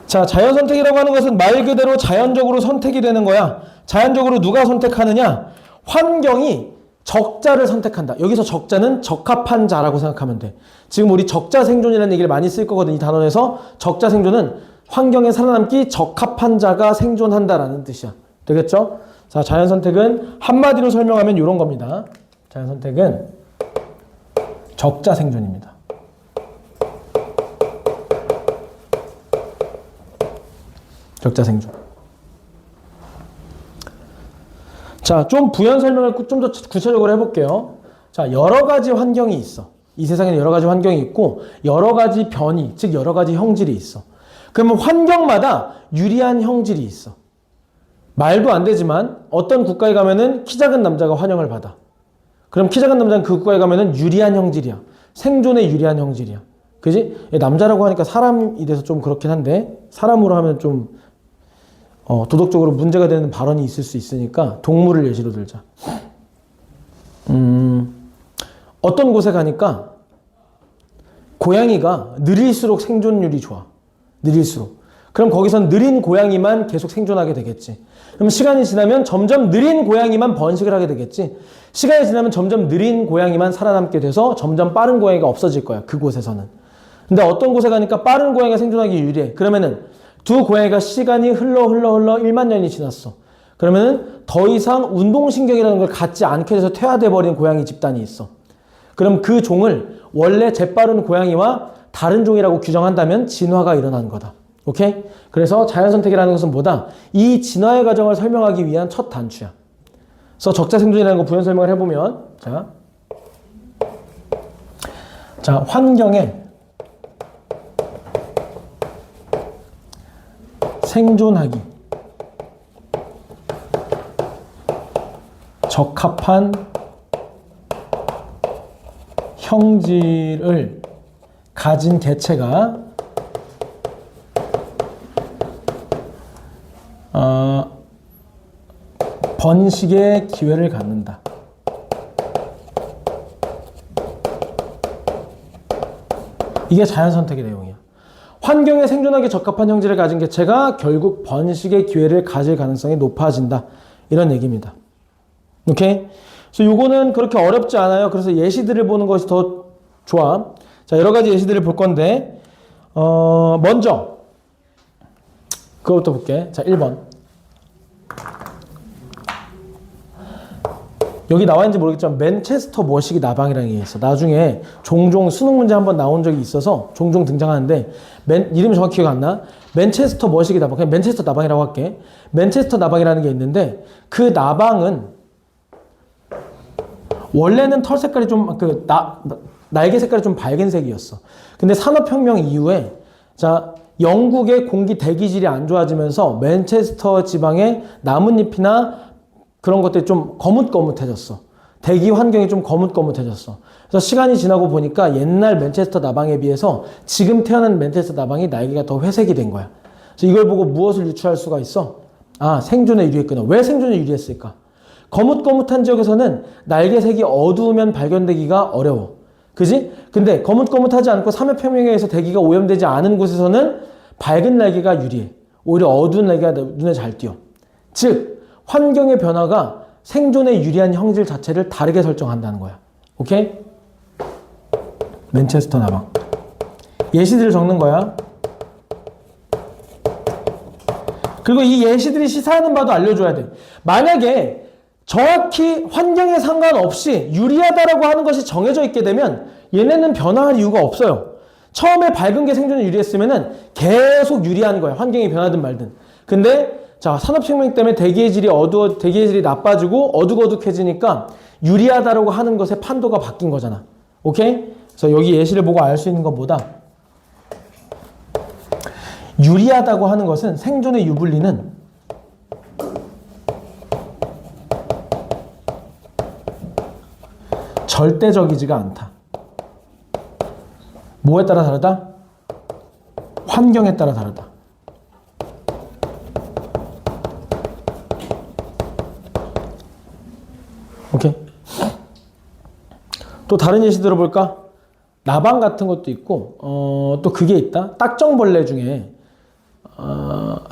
자, 자연 선택이라고 하는 것은 말 그대로 자연적으로 선택이 되는 거야. 자연적으로 누가 선택하느냐? 환경이 적자를 선택한다. 여기서 적자는 적합한 자라고 생각하면 돼. 지금 우리 적자 생존이라는 얘기를 많이 쓸 거거든. 이 단원에서 적자 생존은 환경에 살아남기 적합한 자가 생존한다라는 뜻이야. 되겠죠? 자, 자연 선택은 한마디로 설명하면 이런 겁니다. 자연 선택은 적자 생존입니다. 적자 생존. 자, 좀 부연 설명을 좀 더 구체적으로 해볼게요. 자, 여러 가지 환경이 있어. 이 세상에는 여러 가지 환경이 있고 여러 가지 변이, 즉 여러 가지 형질이 있어. 그러면 환경마다 유리한 형질이 있어. 말도 안 되지만 어떤 국가에 가면은 키 작은 남자가 환영을 받아. 그럼 키 작은 남자는 그 국가에 가면은 유리한 형질이야. 생존에 유리한 형질이야. 그지? 남자라고 하니까 사람이 돼서 좀 그렇긴 한데 사람으로 하면 좀 도덕적으로 문제가 되는 발언이 있을 수 있으니까 동물을 예시로 들자. 어떤 곳에 가니까 고양이가 느릴수록 생존율이 좋아. 느릴수록. 그럼 거기선 느린 고양이만 계속 생존하게 되겠지. 그럼 시간이 지나면 점점 느린 고양이만 번식을 하게 되겠지. 시간이 지나면 점점 느린 고양이만 살아남게 돼서 점점 빠른 고양이가 없어질 거야. 그곳에서는. 근데 어떤 곳에 가니까 빠른 고양이가 생존하기 유리해. 그러면은 두 고양이가 시간이 흘러 1만 년이 지났어. 그러면은 더 이상 운동신경이라는 걸 갖지 않게 돼서 퇴화돼 버린 고양이 집단이 있어. 그럼 그 종을 원래 재빠른 고양이와 다른 종이라고 규정한다면 진화가 일어난 거다. 오케이? 그래서 자연선택이라는 것은 뭐다? 이 진화의 과정을 설명하기 위한 첫 단추야. 그래서 적자생존이라는 거 부연 설명을 해보면 자, 환경에 생존하기 적합한 형질을 가진 개체가 번식의 기회를 갖는다. 이게 자연선택의 내용이야. 환경에 생존하기 적합한 형질을 가진 개체가 결국 번식의 기회를 가질 가능성이 높아진다. 이런 얘기입니다. 오케이? 그래서 요거는 그렇게 어렵지 않아요. 그래서 예시들을 보는 것이 더 좋아. 자, 여러 가지 예시들을 볼 건데, 먼저, 그거부터 볼게. 자, 1번. 여기 나와 있는지 모르겠지만, 맨체스터 머시기 나방이라는 게 있어. 나중에 종종 수능 문제 한번 나온 적이 있어서 종종 등장하는데, 이름이 정확히 기억 안 나? 맨체스터 머시기 나방. 그냥 맨체스터 나방이라고 할게. 맨체스터 나방이라는 게 있는데, 그 나방은, 원래는 털 색깔이 좀, 날개 색깔이 좀 밝은 색이었어. 근데 산업혁명 이후에, 자, 영국의 공기 대기질이 안 좋아지면서 맨체스터 지방의 나뭇잎이나 그런 것들이 좀 거뭇거뭇해졌어. 대기 환경이 좀 거뭇거뭇해졌어. 그래서 시간이 지나고 보니까 옛날 맨체스터 나방에 비해서 지금 태어난 맨체스터 나방이 날개가 더 회색이 된 거야. 그래서 이걸 보고 무엇을 유추할 수가 있어? 아, 생존에 유리했구나. 왜 생존에 유리했을까? 거뭇거뭇한 지역에서는 날개색이 어두우면 발견되기가 어려워. 그지? 근데 거뭇거뭇하지 않고 산업혁명에 의해서 대기가 오염되지 않은 곳에서는 밝은 날개가 유리해. 오히려 어두운 날개가 눈에 잘 띄어. 즉, 환경의 변화가 생존에 유리한 형질 자체를 다르게 설정한다는 거야. 오케이? 맨체스터 나방. 예시들을 적는 거야. 그리고 이 예시들이 시사하는 바도 알려줘야 돼. 만약에 정확히 환경에 상관없이 유리하다라고 하는 것이 정해져 있게 되면 얘네는 변화할 이유가 없어요. 처음에 밝은 게 생존에 유리했으면은 계속 유리한 거야. 환경이 변하든 말든. 근데 자, 산업혁명 때문에 대기의 질이 나빠지고 어둑어둑해지니까 유리하다라고 하는 것의 판도가 바뀐 거잖아. 오케이? 그래서 여기 예시를 보고 알 수 있는 것보다 유리하다고 하는 것은 생존의 유불리는 절대적이지가 않다. 뭐에 따라 다르다? 환경에 따라 다르다. 오케이. 또 다른 예시 들어볼까? 나방 같은 것도 있고, 또 그게 있다. 딱정벌레 중에,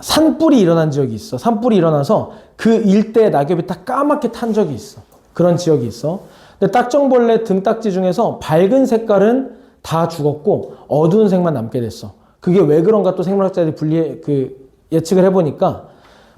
산불이 일어난 지역이 있어. 산불이 일어나서 그 일대에 낙엽이 딱 까맣게 탄 적이 있어. 그런 지역이 있어. 근데 딱정벌레 등딱지 중에서 밝은 색깔은 다 죽었고, 어두운 색만 남게 됐어. 그게 왜 그런가 또 생물학자들이 예측을 해보니까,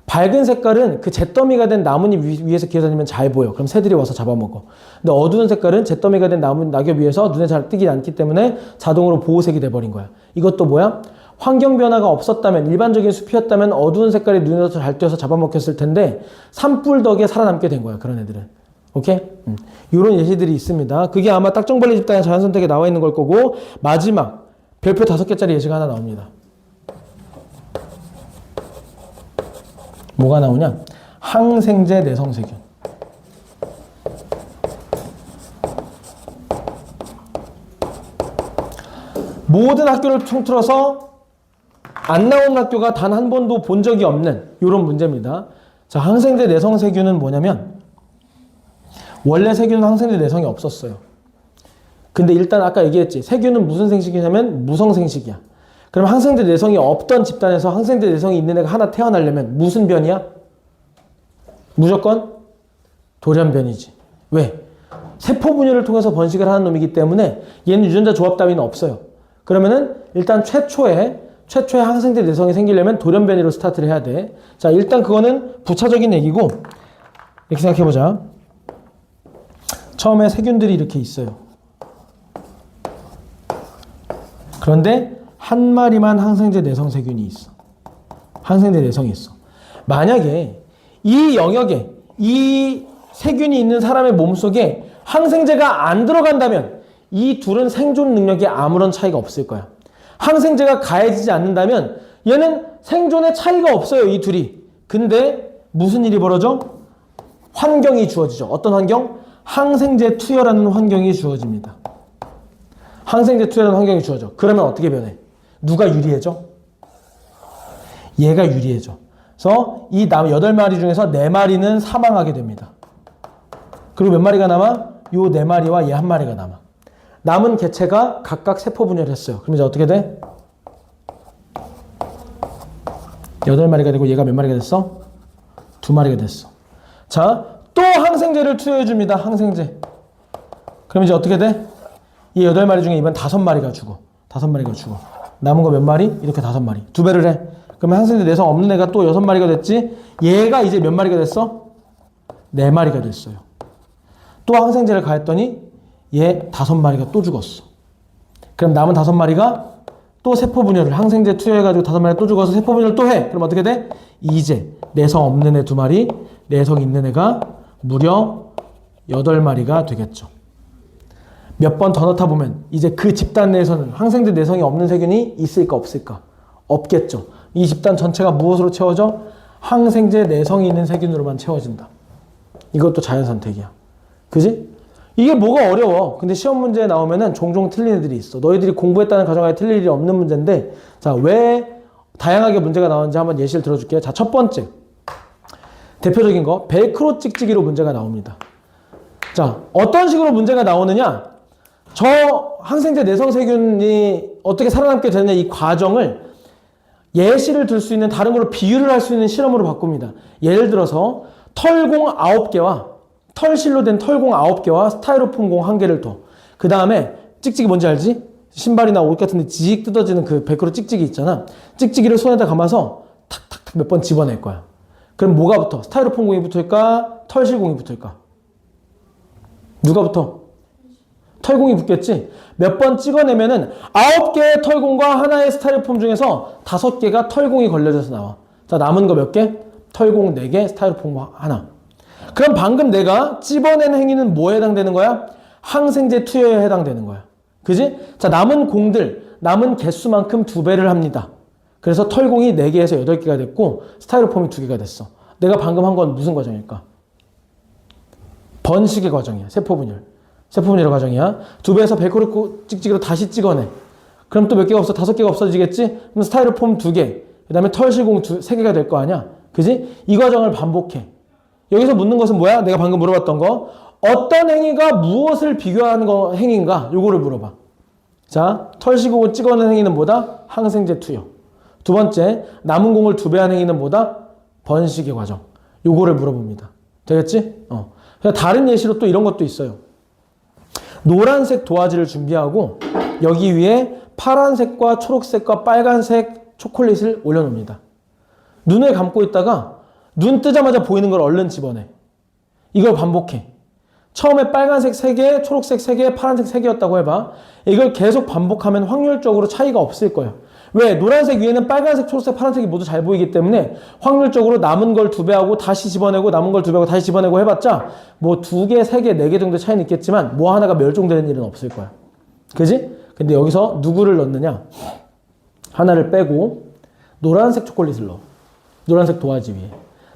밝은 색깔은 그 잿더미가 된 나뭇잎 위에서 기어다니면 잘 보여. 그럼 새들이 와서 잡아먹어. 근데 어두운 색깔은 잿더미가 된 낙엽 위에서 눈에 잘 띄지 않기 때문에 자동으로 보호색이 돼버린 거야. 이것도 뭐야? 환경 변화가 없었다면, 일반적인 숲이었다면 어두운 색깔이 눈에 잘 띄어서 잡아먹혔을 텐데 산불 덕에 살아남게 된 거야. 그런 애들은. 오케이? 이런 예시들이 있습니다. 그게 아마 딱정벌레 집단의 자연선택에 나와 있는 걸 거고, 마지막 별표 5개짜리 예시가 하나 나옵니다. 뭐가 나오냐? 항생제 내성세균. 모든 학교를 통틀어서 안 나온 학교가 단 한 번도 본 적이 없는 이런 문제입니다. 자, 항생제 내성세균은 뭐냐면 원래 세균은 항생제 내성이 없었어요. 근데 일단 아까 얘기했지. 세균은 무슨 생식이냐면 무성생식이야. 그럼 항생제 내성이 없던 집단에서 항생제 내성이 있는 애가 하나 태어나려면 무슨 변이야? 무조건 돌연변이지. 왜? 세포 분열을 통해서 번식을 하는 놈이기 때문에 얘는 유전자 조합 따위는 없어요. 그러면은 일단 최초에 항생제 내성이 생기려면 돌연변이로 스타트를 해야 돼. 자, 일단 그거는 부차적인 얘기고, 이렇게 생각해보자. 처음에 세균들이 이렇게 있어요. 그런데 한 마리만 항생제 내성 세균이 있어. 항생제 내성이 있어. 만약에 이 영역에 이 세균이 있는 사람의 몸속에 항생제가 안 들어간다면 이 둘은 생존 능력에 아무런 차이가 없을 거야. 항생제가 가해지지 않는다면 얘는 생존에 차이가 없어요. 이 둘이. 근데 무슨 일이 벌어져? 환경이 주어지죠. 어떤 환경? 항생제 투여라는 환경이 주어집니다. 항생제 투여라는 환경이 주어져. 그러면 어떻게 변해? 누가 유리해져? 얘가 유리해져. 그래서 이 8마리 중에서 4마리는 사망하게 됩니다. 그리고 몇 마리가 남아? 요 4마리와 얘 1마리가 남아. 남은 개체가 각각 세포 분열을 했어요. 그럼 이제 어떻게 돼? 8마리가 되고 얘가 몇 마리가 됐어? 2마리가 됐어. 자, 또 항생제를 투여해줍니다. 항생제. 그럼 이제 어떻게 돼? 이 8마리 중에 이번 5마리가 죽어. 5마리가 죽어. 남은 거 몇 마리? 이렇게 5마리. 2배를 해. 그러면 항생제 내성 없는 애가 또 6마리가 됐지? 얘가 이제 몇 마리가 됐어? 4마리가 됐어요. 또 항생제를 가했더니 얘 5마리가 또 죽었어. 그럼 남은 5마리가 또 세포 분열을 항생제 투여해가지고 5마리가 또 죽어서 세포 분열을 또 해. 그럼 어떻게 돼? 이제 내성 없는 애 2마리, 내성 있는 애가 무려 8마리가 되겠죠. 몇 번 더 넣다 보면 이제 그 집단 내에서는 항생제 내성이 없는 세균이 있을까 없을까? 없겠죠. 이 집단 전체가 무엇으로 채워져? 항생제 내성이 있는 세균으로만 채워진다. 이것도 자연선택이야. 그지? 이게 뭐가 어려워. 근데 시험 문제에 나오면은 종종 틀린 애들이 있어. 너희들이 공부했다는 가정하에 틀릴 일이 없는 문제인데, 자, 왜 다양하게 문제가 나오는지 한번 예시를 들어줄게요. 자, 첫 번째. 대표적인 거, 벨크로 찍찍이로 문제가 나옵니다. 자, 어떤 식으로 문제가 나오느냐? 저 항생제 내성세균이 어떻게 살아남게 되느냐, 이 과정을 예시를 들 수 있는 다른 걸로 비유를 할 수 있는 실험으로 바꿉니다. 예를 들어서 털공 9개와 털실로 된 털공 9개와 스타이로폼 공 1개를 둬. 그 다음에 찍찍이 뭔지 알지? 신발이나 옷 같은 데 지직 뜯어지는 그 벨크로 찍찍이 있잖아. 찍찍이를 손에다 감아서 탁탁탁 몇 번 집어낼 거야. 그럼 뭐가 붙어? 스타이로폼 공이 붙을까? 털실 공이 붙을까? 누가 붙어? 털공이 붙겠지? 몇 번 찍어내면은 9개의 털공과 하나의 스타이로폼 중에서 5개가 털공이 걸려져서 나와. 자, 남은 거 몇 개? 털공 4개, 스타이로폼 하나. 그럼 방금 내가 찝어낸 행위는 뭐에 해당되는 거야? 항생제 투여에 해당되는 거야. 그지? 자, 남은 공들, 남은 개수만큼 2배를 합니다. 그래서 털공이 4개에서 8개가 됐고, 스타이로폼이 2개가 됐어. 내가 방금 한 건 무슨 과정일까? 번식의 과정이야. 세포분열. 세포분열 과정이야. 2배에서 벨크로 찍찍이로 다시 찍어내. 그럼 또 몇 개가 없어? 5개가 없어지겠지? 그럼 스타이로폼 2개, 그 다음에 털실공 3개가 될 거 아니야? 그지? 이 과정을 반복해. 여기서 묻는 것은 뭐야? 내가 방금 물어봤던 거. 어떤 행위가 무엇을 비교하는 거 행위인가? 요거를 물어봐. 자, 털실공을 찍어낸 행위는 뭐다? 항생제 투여. 두 번째, 남은 공을 2배한 행위는 뭐다? 번식의 과정. 요거를 물어봅니다. 되겠지? 다른 예시로 또 이런 것도 있어요. 노란색 도화지를 준비하고 여기 위에 파란색과 초록색과 빨간색 초콜릿을 올려놓습니다. 눈을 감고 있다가 눈 뜨자마자 보이는 걸 얼른 집어내. 이걸 반복해. 처음에 빨간색 3개, 초록색 3개, 파란색 3개였다고 해봐. 이걸 계속 반복하면 확률적으로 차이가 없을 거야. 왜? 노란색 위에는 빨간색, 초록색, 파란색이 모두 잘 보이기 때문에 확률적으로 남은 걸 2배하고 다시 집어내고 남은 걸 2배하고 다시 집어내고 해봤자 뭐 2개, 3개, 4개 정도 차이는 있겠지만 뭐 하나가 멸종되는 일은 없을 거야. 그지? 근데 여기서 누구를 넣느냐? 하나를 빼고 노란색 초콜릿을 넣어. 노란색 도화지 위에.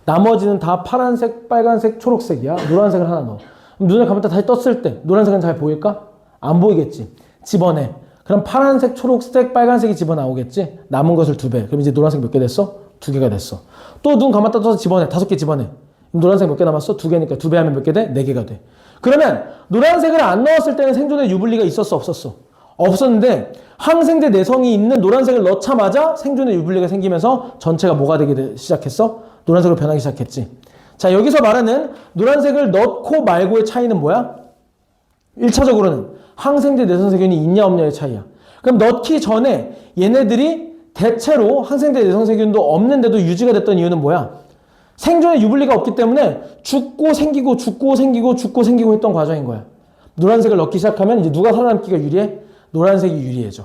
나머지는 다 파란색, 빨간색, 초록색이야. 노란색을 하나 넣어. 그럼 눈을 감았다 다시 떴을 때 노란색은 잘 보일까? 안 보이겠지. 집어내. 그럼 파란색, 초록색, 빨간색이 집어나오겠지? 남은 것을 2배. 그럼 이제 노란색 몇 개 됐어? 2개가 됐어. 또 눈 감았다 떠서 집어내. 5개 집어내. 그럼 노란색 몇 개 남았어? 2개니까 2배 하면 몇 개 돼? 4개가 돼. 그러면 노란색을 안 넣었을 때는 생존에 유불리가 있었어? 없었어? 없었는데 항생제 내성이 있는 노란색을 넣자마자 생존에 유불리가 생기면서 전체가 뭐가 되기 시작했어? 노란색으로 변하기 시작했지. 자, 여기서 말하는 노란색을 넣고 말고의 차이는 뭐야? 1차적으로는 항생제 내성세균이 있냐 없냐의 차이야. 그럼 넣기 전에 얘네들이 대체로 항생제 내성세균도 없는데도 유지가 됐던 이유는 뭐야? 생존에 유불리가 없기 때문에 죽고 생기고 죽고 생기고 죽고 생기고 했던 과정인 거야. 노란색을 넣기 시작하면 이제 누가 살아남기가 유리해? 노란색이 유리해져.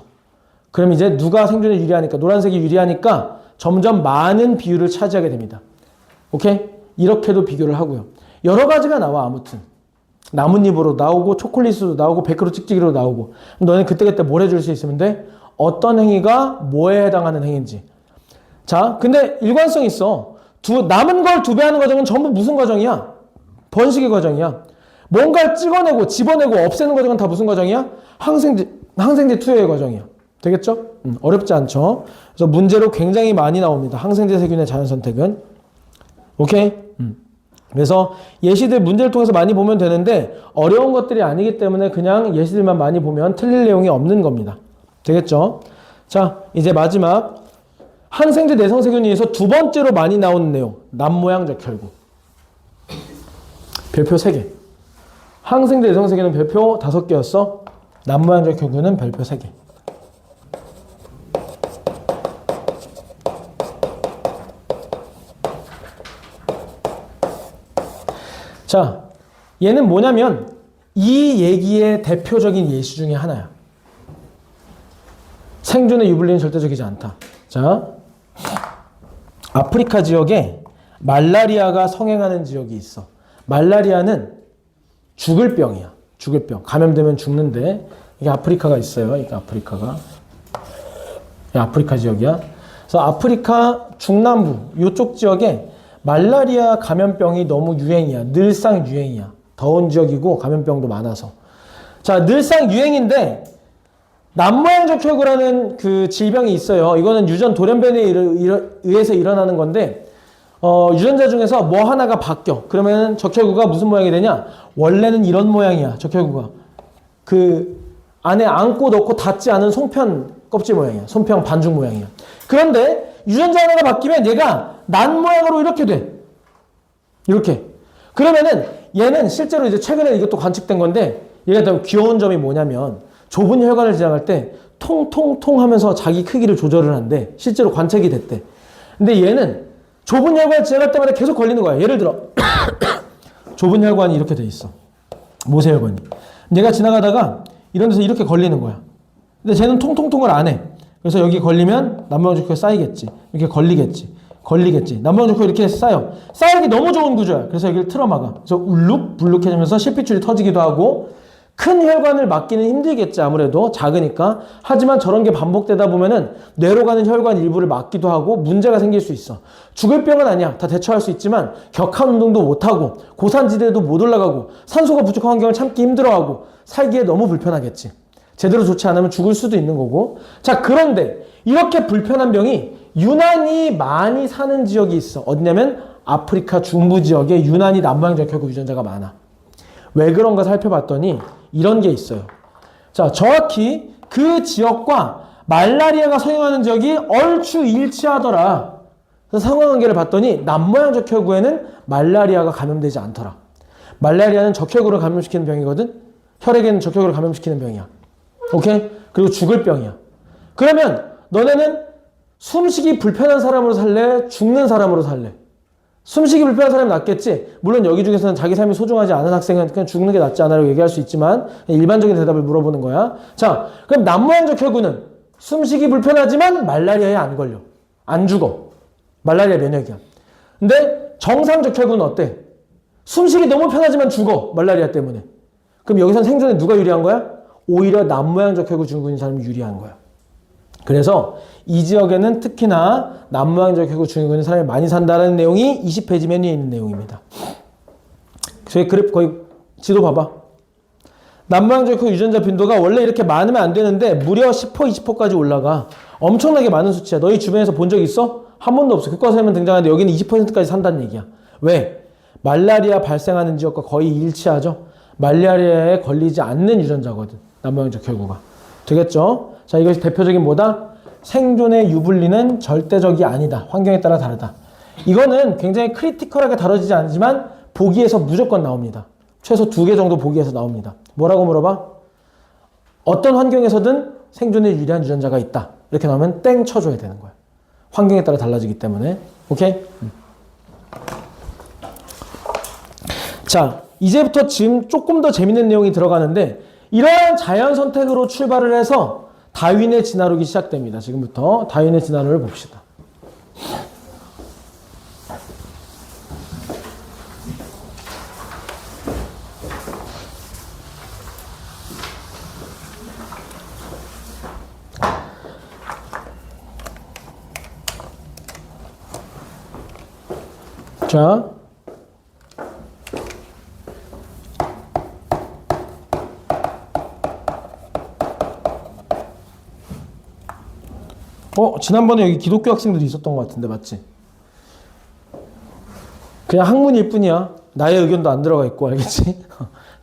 그럼 이제 누가 생존에 유리하니까 노란색이 유리하니까 점점 많은 비율을 차지하게 됩니다. 오케이? 이렇게도 비교를 하고요. 여러 가지가 나와. 아무튼 나뭇잎으로 나오고 초콜릿으로 나오고 벨크로 찍찍이로 나오고. 그럼 너는 그때그때 뭘 해줄 수 있으면 돼? 어떤 행위가 뭐에 해당하는 행위인지. 자, 근데 일관성이 있어. 남은 걸 2배 하는 과정은 전부 무슨 과정이야? 번식의 과정이야. 뭔가를 찍어내고 집어내고 없애는 과정은 다 무슨 과정이야? 항생제 투여의 과정이야. 되겠죠? 어렵지 않죠? 그래서 문제로 굉장히 많이 나옵니다. 항생제 세균의 자연 선택은. 오케이? 그래서 예시들 문제를 통해서 많이 보면 되는데 어려운 것들이 아니기 때문에 그냥 예시들만 많이 보면 틀릴 내용이 없는 겁니다. 되겠죠? 자, 이제 마지막 항생제 내성세균에서 2번째로 많이 나오는 내용. 남모양 적혈구. 별표 3개. 항생대 내성세계는 별표 5개였어. 남모양적 혈구는 별표 3개. 자, 얘는 뭐냐면 이 얘기의 대표적인 예시 중에 하나야. 생존의 유불리는 절대적이지 않다. 자, 아프리카 지역에 말라리아가 성행하는 지역이 있어. 말라리아는 죽을 병이야. 죽을 병. 감염되면 죽는데 이게 아프리카가 있어요. 이게 아프리카가. 이게 아프리카 지역이야. 그래서 아프리카 중남부 이쪽 지역에 말라리아 감염병이 너무 유행이야. 늘상 유행이야. 더운 지역이고 감염병도 많아서. 자, 늘상 유행인데 남모양적 혈구라는 그 질병이 있어요. 이거는 유전 돌연변이에 의해서 일어나는 건데 유전자 중에서 뭐 하나가 바뀌어. 그러면 적혈구가 무슨 모양이 되냐? 원래는 이런 모양이야. 적혈구가. 그 안에 안고 넣고 닿지 않은 송편 껍질 모양이야. 송편 반죽 모양이야. 그런데 유전자 하나가 바뀌면 얘가 난 모양으로 이렇게 돼. 이렇게. 그러면은 얘는 실제로 이제 최근에 이것도 관측된 건데 얘가 더 귀여운 점이 뭐냐면 좁은 혈관을 지나갈 때 통통통 하면서 자기 크기를 조절을 한대. 실제로 관측이 됐대. 근데 얘는 좁은 혈관을 지나갈 때마다 계속 걸리는 거야. 예를 들어 좁은 혈관이 이렇게 돼 있어. 모세혈관이. 얘가 지나가다가 이런 데서 이렇게 걸리는 거야. 근데 쟤는 통통통을 안 해. 그래서 여기 걸리면 남모양적 혈구가 쌓이겠지. 이렇게 걸리겠지. 남모양적 혈구가 이렇게 쌓여. 쌓이기 너무 좋은 구조야. 그래서 여기를 틀어막아. 그래서 울룩 불룩해지면서 실핏줄이 터지기도 하고 큰 혈관을 막기는 힘들겠지. 아무래도 작으니까. 하지만 저런 게 반복되다 보면은 뇌로 가는 혈관 일부를 막기도 하고 문제가 생길 수 있어. 죽을 병은 아니야. 다 대처할 수 있지만 격한 운동도 못하고 고산지대도 못 올라가고 산소가 부족한 환경을 참기 힘들어하고 살기에 너무 불편하겠지. 제대로 좋지 않으면 죽을 수도 있는 거고. 자, 그런데 이렇게 불편한 병이 유난히 많이 사는 지역이 있어. 어디냐면 아프리카 중부 지역에 유난히 남모양적 혈구 유전자가 많아. 왜 그런가 살펴봤더니 이런 게 있어요. 자, 정확히 그 지역과 말라리아가 성행하는 지역이 얼추 일치하더라. 그래서 상관관계를 봤더니 남모양적 혈구에는 말라리아가 감염되지 않더라. 말라리아는 적혈구를 감염시키는 병이거든. 혈액에는 적혈구를 감염시키는 병이야. 오케이? 그리고 죽을 병이야. 그러면 너네는 숨쉬기 불편한 사람으로 살래? 죽는 사람으로 살래? 숨쉬기 불편한 사람이 낫겠지? 물론 여기 중에서는 자기 삶이 소중하지 않은 학생은 그냥 죽는 게 낫지 않아라고 얘기할 수 있지만 일반적인 대답을 물어보는 거야. 자, 그럼 남모양적 혈구는 숨쉬기 불편하지만 말라리아에 안 걸려. 안 죽어. 말라리아 면역이야. 근데 정상적 혈구는 어때? 숨쉬기 너무 편하지만 죽어. 말라리아 때문에. 그럼 여기선 생존에 누가 유리한 거야? 오히려 남모양적 혈구 증후군인 사람이 유리한 거야. 그래서 이 지역에는 특히나 남모양적 혈구 증후군인 사람이 많이 산다는 내용이 20페이지 맨 위에 있는 내용입니다. 저희 그래프 거의 지도 봐봐. 남모양적 혈구 유전자 빈도가 원래 이렇게 많으면 안 되는데 무려 10%, 20%까지 올라가. 엄청나게 많은 수치야. 너희 주변에서 본 적 있어? 한 번도 없어. 교과서에만 등장하는데 여기는 20%까지 산다는 얘기야. 왜? 말라리아 발생하는 지역과 거의 일치하죠. 말라리아에 걸리지 않는 유전자거든. 남모양적 혈구가. 되겠죠? 자, 이것이 대표적인 뭐다? 생존의 유불리는 절대적이 아니다. 환경에 따라 다르다. 이거는 굉장히 크리티컬하게 다뤄지지 않지만 보기에서 무조건 나옵니다. 최소 2개 정도 보기에서 나옵니다. 뭐라고 물어봐? 어떤 환경에서든 생존에 유리한 유전자가 있다. 이렇게 나오면 땡 쳐줘야 되는 거야. 환경에 따라 달라지기 때문에. 오케이? 자, 이제부터 지금 조금 더 재밌는 내용이 들어가는데 이러한 자연 선택으로 출발을 해서 다윈의 진화론이 시작됩니다. 지금부터 다윈의 진화론을 봅시다. 자, 지난번에 여기 기독교 학생들이 있었던 것 같은데 맞지? 그냥 학문일 뿐이야. 나의 의견도 안 들어가 있고 알겠지?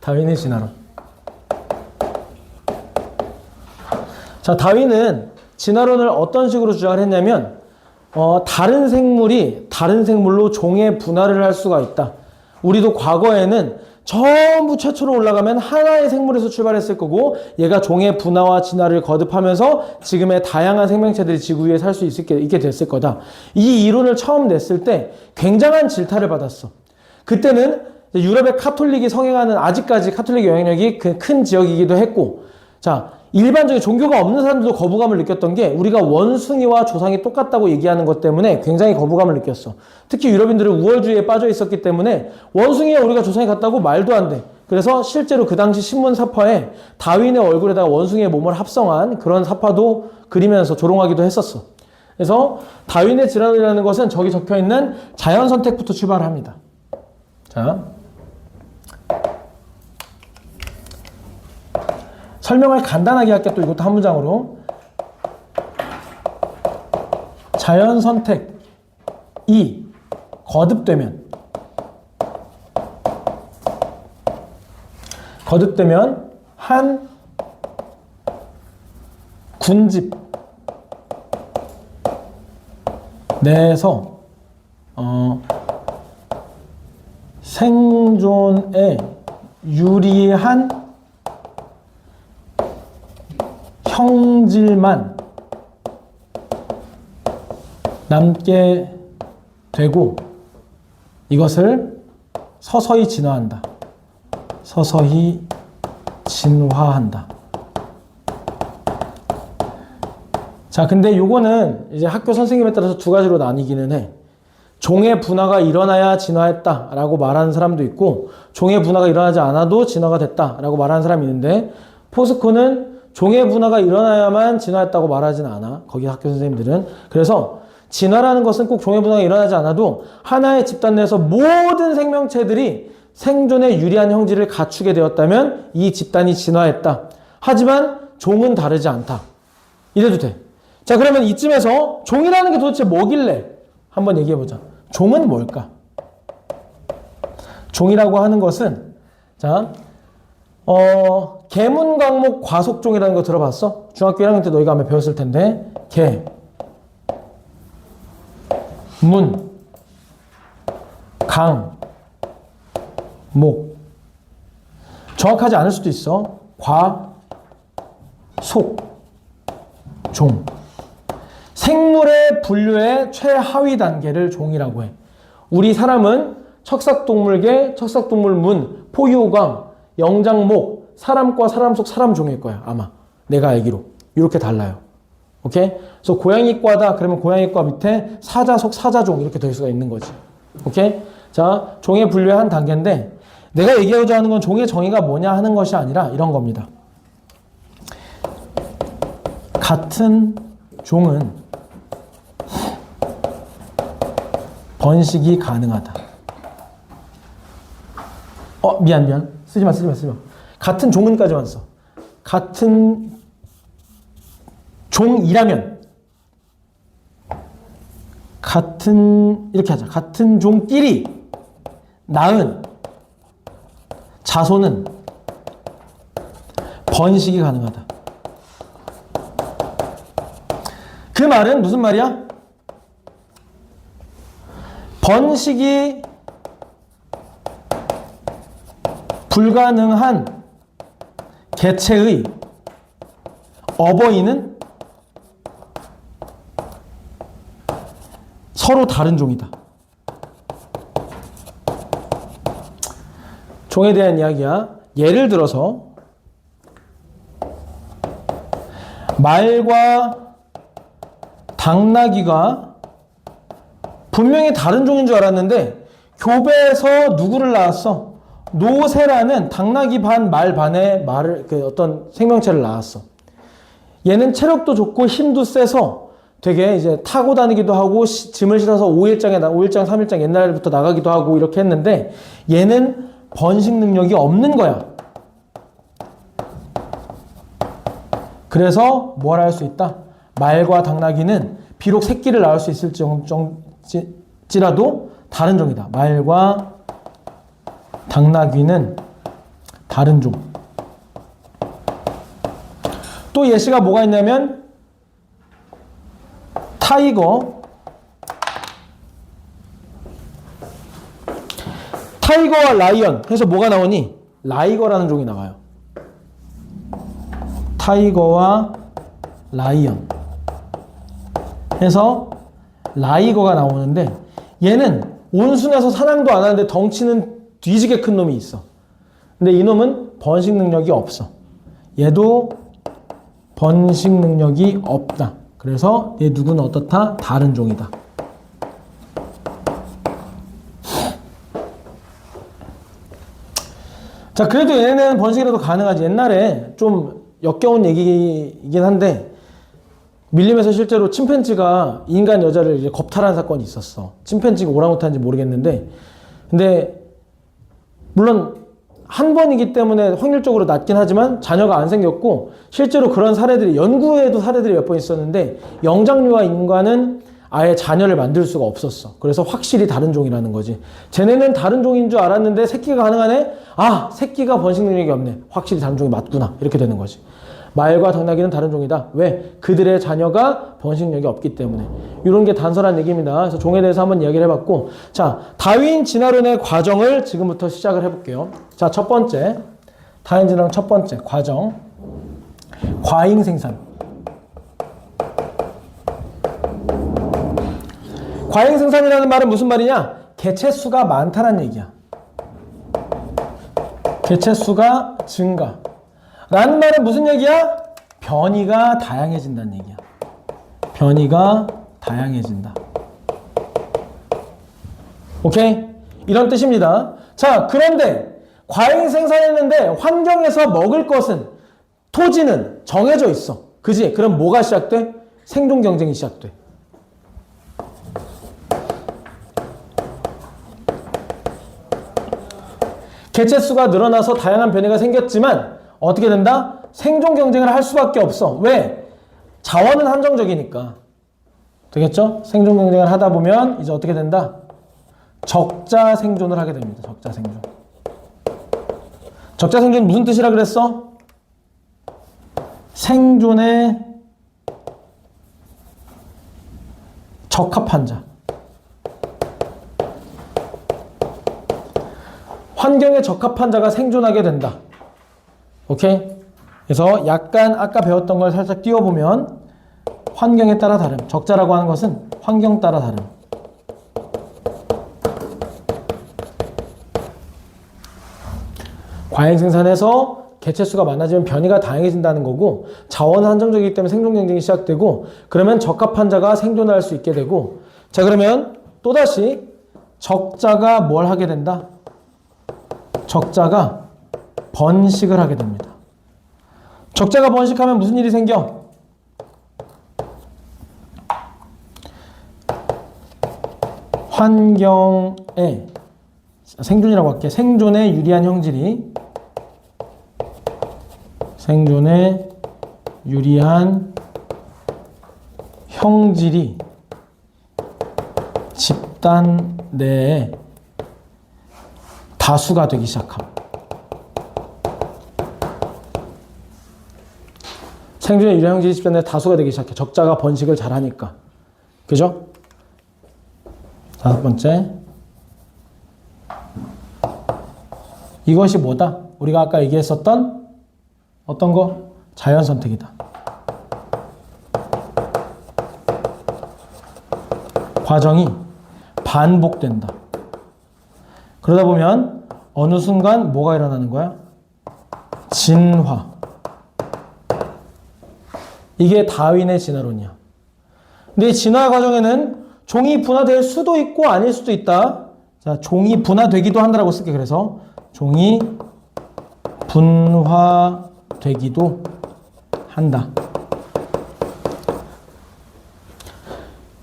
다윈의 진화론. 자, 다윈은 진화론을 어떤 식으로 주장을 했냐면 다른 생물이 다른 생물로 종의 분할을 할 수가 있다. 우리도 과거에는 전부 최초로 올라가면 하나의 생물에서 출발했을 거고 얘가 종의 분화와 진화를 거듭하면서 지금의 다양한 생명체들이 지구 위에 살 수 있게 됐을 거다. 이 이론을 처음 냈을 때 굉장한 질타를 받았어. 그때는 유럽의 카톨릭이 성행하는 아직까지 카톨릭 영향력이 큰 지역이기도 했고 자 일반적인 종교가 없는 사람들도 거부감을 느꼈던 게 우리가 원숭이와 조상이 똑같다고 얘기하는 것 때문에 굉장히 거부감을 느꼈어. 특히 유럽인들은 우월주의에 빠져 있었기 때문에 원숭이와 우리가 조상이 같다고 말도 안 돼. 그래서 실제로 그 당시 신문 사파에 다윈의 얼굴에다가 원숭이의 몸을 합성한 그런 사파도 그리면서 조롱하기도 했었어. 그래서 다윈의 질환이라는 것은 저기 적혀있는 자연선택부터 출발합니다. 자, 설명을 간단하게 할게. 또 이것도 한 문장으로. 자연선택이 거듭되면 한 군집 내에서 생존에 유리한 형질만 남게 되고 이것을 서서히 진화한다. 서서히 진화한다. 자, 근데 요거는 이제 학교 선생님에 따라서 두 가지로 나뉘기는 해. 종의 분화가 일어나야 진화했다 라고 말하는 사람도 있고 종의 분화가 일어나지 않아도 진화가 됐다 라고 말하는 사람이 있는데 포스코는 종의 분화가 일어나야만 진화했다고 말하진 않아. 거기 학교 선생님들은. 그래서 진화라는 것은 꼭 종의 분화가 일어나지 않아도 하나의 집단 내에서 모든 생명체들이 생존에 유리한 형질을 갖추게 되었다면 이 집단이 진화했다. 하지만 종은 다르지 않다. 이래도 돼. 자, 그러면 이쯤에서 종이라는 게 도대체 뭐길래 한번 얘기해보자. 종은 뭘까? 종이라고 하는 것은 자, 계문광목 과속종이라는 거 들어봤어? 중학교 1학년 때 너희가 아마 배웠을 텐데 계, 문, 강, 목. 정확하지 않을 수도 있어. 과, 속, 종. 생물의 분류의 최하위 단계를 종이라고 해. 우리 사람은 척삭동물계, 척삭동물문, 포유강, 영장목, 사람과 사람 속 사람종일 거야. 아마 내가 알기로 이렇게 달라요. 오케이? 그래서 고양이과다 그러면 고양이과 밑에 사자 속 사자종 이렇게 될 수가 있는 거지. 오케이? 자, 종의 분류의 한 단계인데 내가 얘기하고자 하는 건 종의 정의가 뭐냐 하는 것이 아니라 이런 겁니다. 같은 종은 번식이 가능하다. 미안. 쓰지 마. 같은 종은까지만 써. 같은 종이라면 이렇게 하자. 같은 종끼리 낳은 자손은 번식이 가능하다. 그 말은 무슨 말이야? 번식이 불가능한 개체의 어버이는 서로 다른 종이다. 종에 대한 이야기야. 예를 들어서 말과 당나귀가 분명히 다른 종인 줄 알았는데 교배에서 누구를 낳았어? 노새라는 당나귀 반 말 반의 어떤 생명체를 낳았어. 얘는 체력도 좋고 힘도 세서 되게 이제 타고 다니기도 하고 짐을 실어서 5일장, 3일장 옛날부터 나가기도 하고 이렇게 했는데 얘는 번식 능력이 없는 거야. 그래서 뭘 할 수 있다? 말과 당나귀는 비록 새끼를 낳을 수 있을지라도 다른 종이다. 말과 당나귀는 다른 종. 또 예시가 뭐가 있냐면 타이거와 라이언 해서 뭐가 나오니? 라이거라는 종이 나와요. 타이거와 라이언 해서 라이거가 나오는데 얘는 온순해서 사냥도 안 하는데 덩치는 뒤지게 큰 놈이 있어. 근데 이 놈은 번식 능력이 없어. 얘도 번식 능력이 없다. 그래서 얘 누구는 어떻다? 다른 종이다. 자, 그래도 얘는 번식이라도 가능하지. 옛날에 좀 역겨운 얘기이긴 한데 밀림에서 실제로 침팬지가 인간 여자를 이제 겁탈한 사건이 있었어. 침팬지가 오랑우탄인지 모르겠는데 근데 물론 한 번이기 때문에 확률적으로 낮긴 하지만 자녀가 안 생겼고 실제로 그런 사례들이 연구에도 사례들이 몇 번 있었는데 영장류와 인간은 아예 자녀를 만들 수가 없었어. 그래서 확실히 다른 종이라는 거지. 쟤네는 다른 종인 줄 알았는데 새끼가 가능하네? 아, 새끼가 번식 능력이 없네. 확실히 다른 종이 맞구나. 이렇게 되는 거지. 말과 당나귀는 다른 종이다. 왜? 그들의 자녀가 번식 능력이 없기 때문에. 이런 게 단순한 얘기입니다. 그래서 종에 대해서 한번 이야기를 해봤고, 자, 다윈 진화론의 과정을 지금부터 시작을 해볼게요. 자, 첫 번째, 다윈 진화론 첫 번째 과정, 과잉 생산. 과잉 생산이라는 말은 무슨 말이냐? 개체수가 많다는 얘기야. 개체수가 증가. 라는 말은 무슨 얘기야? 변이가 다양해진다는 얘기야. 변이가 다양해진다. 오케이? 이런 뜻입니다. 자, 그런데 과잉 생산했는데 환경에서 먹을 것은 토지는 정해져 있어. 그지? 그럼 뭐가 시작돼? 생존 경쟁이 시작돼. 개체수가 늘어나서 다양한 변이가 생겼지만 어떻게 된다? 생존 경쟁을 할 수밖에 없어. 왜? 자원은 한정적이니까. 되겠죠? 생존 경쟁을 하다 보면 이제 어떻게 된다? 적자 생존을 하게 됩니다. 적자 생존. 적자 생존 무슨 뜻이라 그랬어? 생존에 적합한 자. 환경에 적합한 자가 생존하게 된다. 오케이? 그래서 약간 아까 배웠던 걸 살짝 띄워보면 환경에 따라 다름. 적자라고 하는 것은 환경 따라 다름. 과잉 생산해서 개체수가 많아지면 변이가 다양해진다는 거고 자원은 한정적이기 때문에 생존 경쟁이 시작되고 그러면 적합한 자가 생존할 수 있게 되고 자 그러면 또다시 적자가 뭘 하게 된다? 적자가 번식을 하게 됩니다. 적자가 번식하면 무슨 일이 생겨? 환경에 생존이라고 할게. 생존에 유리한 형질이 생존에 유리한 형질이 집단 내에 다수가 되기 시작함. 생존의 유리한 형질이 집단 내에 다수가 되기 시작해. 적자가 번식을 잘하니까. 그죠? 다섯 번째. 이것이 뭐다? 우리가 아까 얘기했었던 어떤 거? 자연 선택이다. 과정이 반복된다. 그러다 보면 어느 순간 뭐가 일어나는 거야? 진화. 이게 다윈의 진화론이야. 근데 이 진화 과정에는 종이 분화될 수도 있고 아닐 수도 있다. 자, 종이 분화되기도 한다라고 쓸게. 그래서 종이 분화되기도 한다.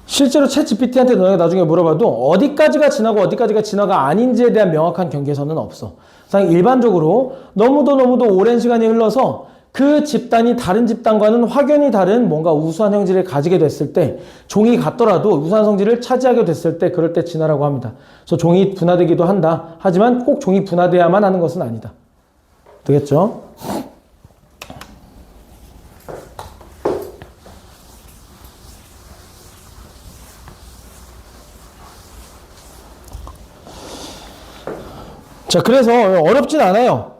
실제로 챗 GPT한테 너네가 나중에 물어봐도 어디까지가 진화고 어디까지가 진화가 아닌지에 대한 명확한 경계선은 없어. 일반적으로 너무도 오랜 시간이 흘러서 그 집단이 다른 집단과는 확연히 다른 뭔가 우수한 형질을 가지게 됐을 때 종이 같더라도 우수한 성질을 차지하게 됐을 때 그럴 때 진화라고 합니다. 그래서 종이 분화되기도 한다. 하지만 꼭 종이 분화돼야만 하는 것은 아니다. 되겠죠? 자, 그래서 어렵진 않아요.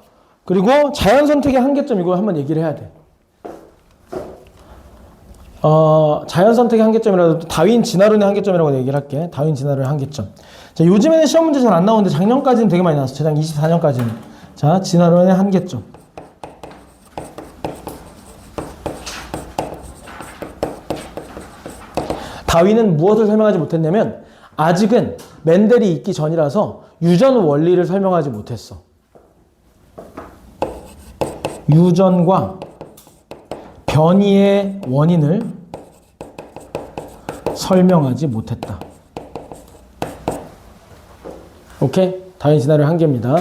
그리고 자연 선택의 한계점 이거 한번 얘기를 해야 돼. 자연 선택의 한계점이라도 다윈 진화론의 한계점이라고 얘기를 할게. 다윈 진화론의 한계점. 자, 요즘에는 시험 문제 잘 안 나오는데 작년까지는 되게 많이 나왔어. 재작 24년까지는. 자, 진화론의 한계점. 다윈은 무엇을 설명하지 못했냐면 아직은 멘델이 있기 전이라서 유전 원리를 설명하지 못했어. 유전과 변이의 원인을 설명하지 못했다. 오케이? 다윈 진화론의 한계입니다.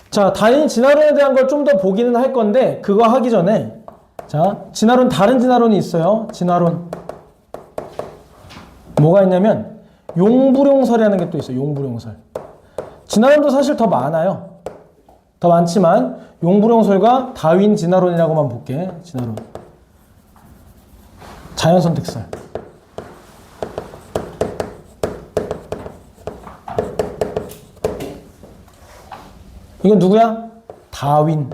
자, 다윈 진화론에 대한 걸 좀 더 보기는 할 건데 그거 하기 전에 자, 진화론 다른 진화론이 있어요. 진화론. 뭐가 있냐면 용불용설이라는 게 또 있어요. 용불용설. 진화론도 사실 더 많아요. 더 많지만 용불용설과 다윈 진화론이라고만 볼게. 진화론. 자연선택설. 이건 누구야? 다윈.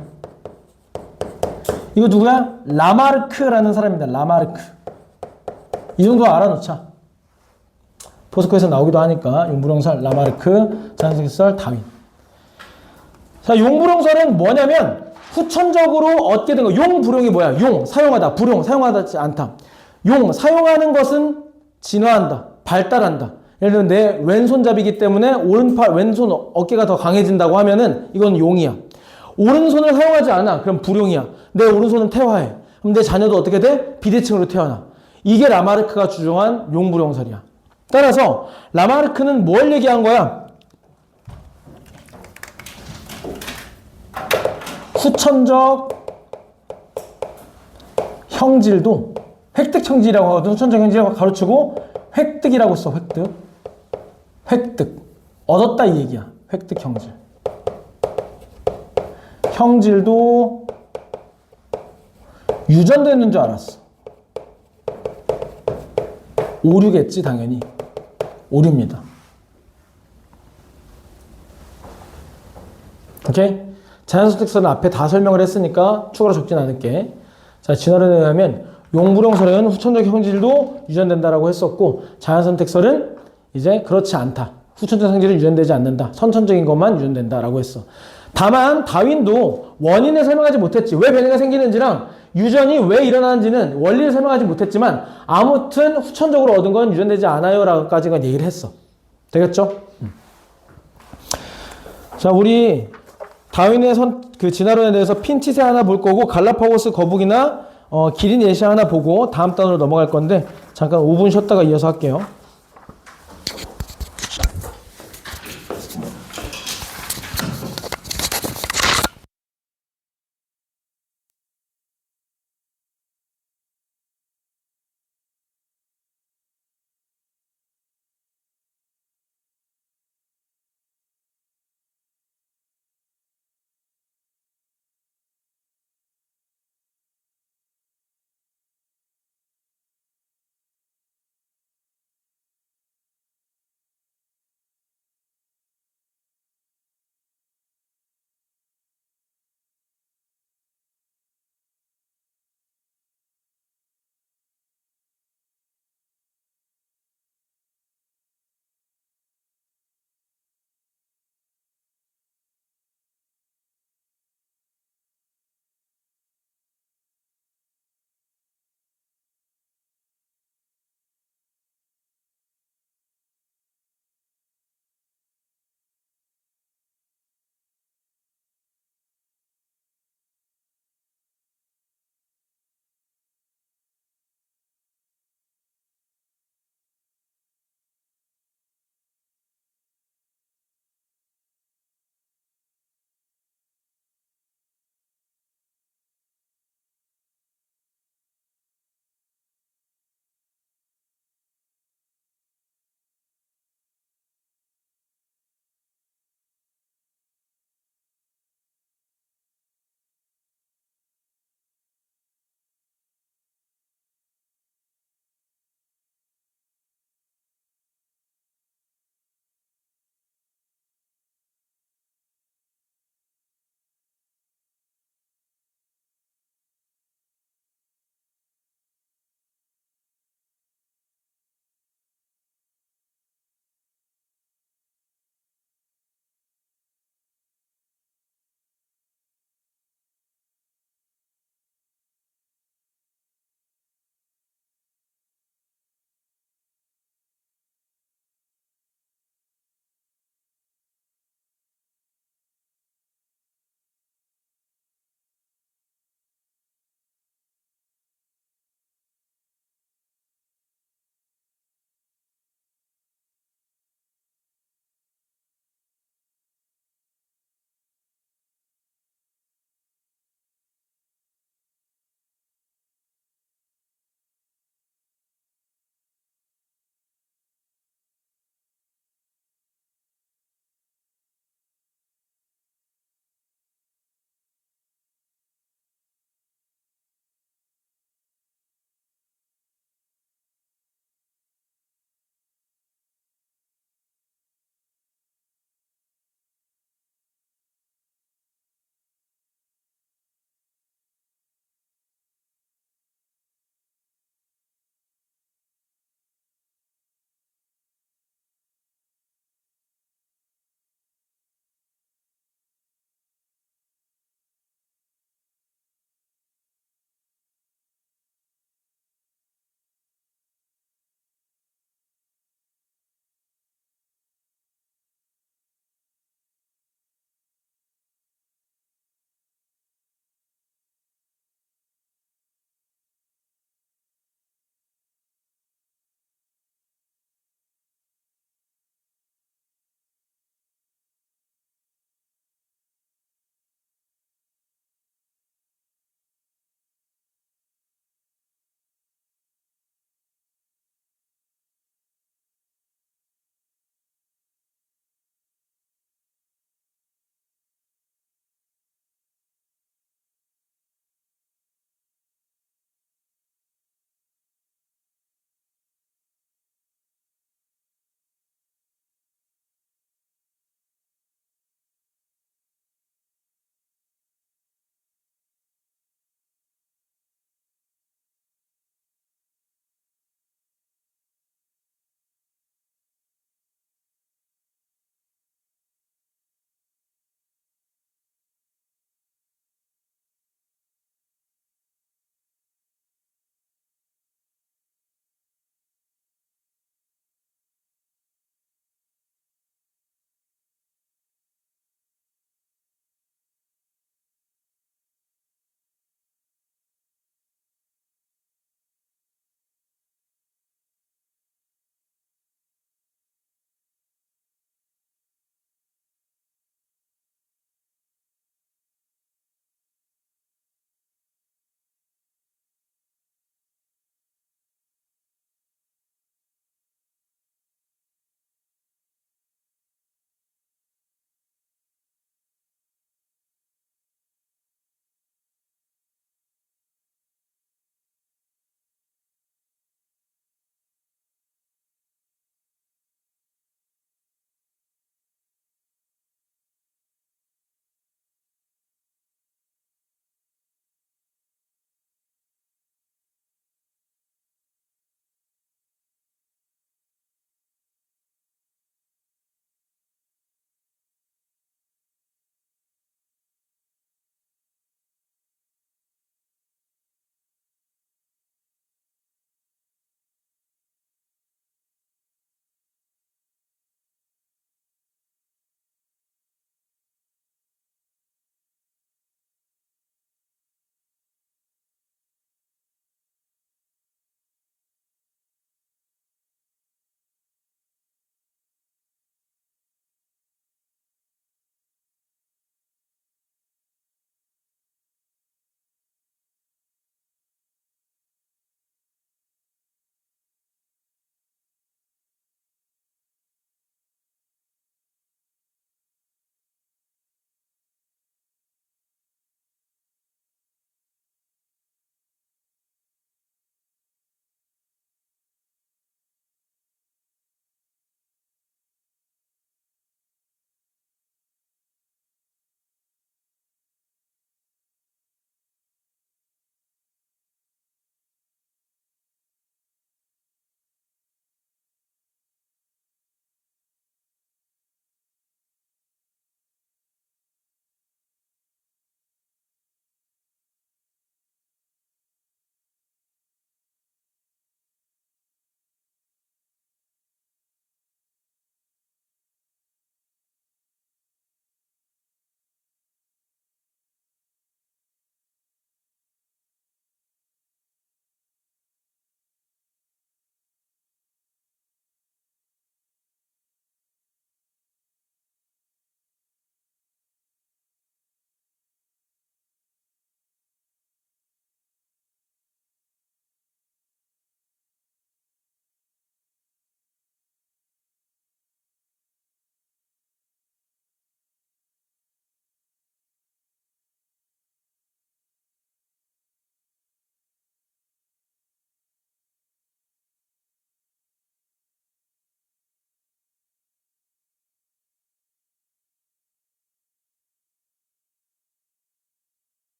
이거 누구야? 라마르크라는 사람입니다. 라마르크. 이 정도 알아놓자. 포스코에서 나오기도 하니까 용불용설, 라마르크, 자연선택설, 다윈. 자, 용불용설은 뭐냐면 후천적으로 얻게 된 거. 용불용이 뭐야? 용, 사용하다. 불용, 사용하지 않다. 용, 사용하는 것은 진화한다. 발달한다. 예를 들면 내 왼손잡이기 때문에 오른팔, 왼손 어깨가 더 강해진다고 하면은 이건 용이야. 오른손을 사용하지 않아. 그럼 불용이야. 내 오른손은 퇴화해. 그럼 내 자녀도 어떻게 돼? 비대칭으로 태어나. 이게 라마르크가 주장한 용불용설이야. 따라서 라마르크는 뭘 얘기한 거야? 후천적 형질도 획득 형질이라고 하거든. 후천적 형질이라고 가르치고 획득이라고 써. 획득. 획득. 얻었다 이 얘기야. 획득 형질. 형질도 유전되는 줄 알았어. 오류겠지 당연히. 오류입니다. 오케이? 자연선택설은 앞에 다 설명을 했으니까 추가로 적진 않을게. 자, 진화론에 의하면 용불용설은 후천적 형질도 유전된다라고 했었고 자연선택설은 이제 그렇지 않다. 후천적 형질은 유전되지 않는다. 선천적인 것만 유전된다라고 했어. 다만 다윈도 원인을 설명하지 못했지. 왜 변이가 생기는지랑 유전이 왜 일어나는지는 원리를 설명하지 못했지만 아무튼 후천적으로 얻은 건 유전되지 않아요 라고까지는 얘기를 했어. 되겠죠? 자, 우리 다윈의 그 진화론에 대해서 핀치세 하나 볼 거고 갈라파고스 거북이나 기린 예시 하나 보고 다음 단으로 넘어갈 건데 잠깐 5분 쉬었다가 이어서 할게요.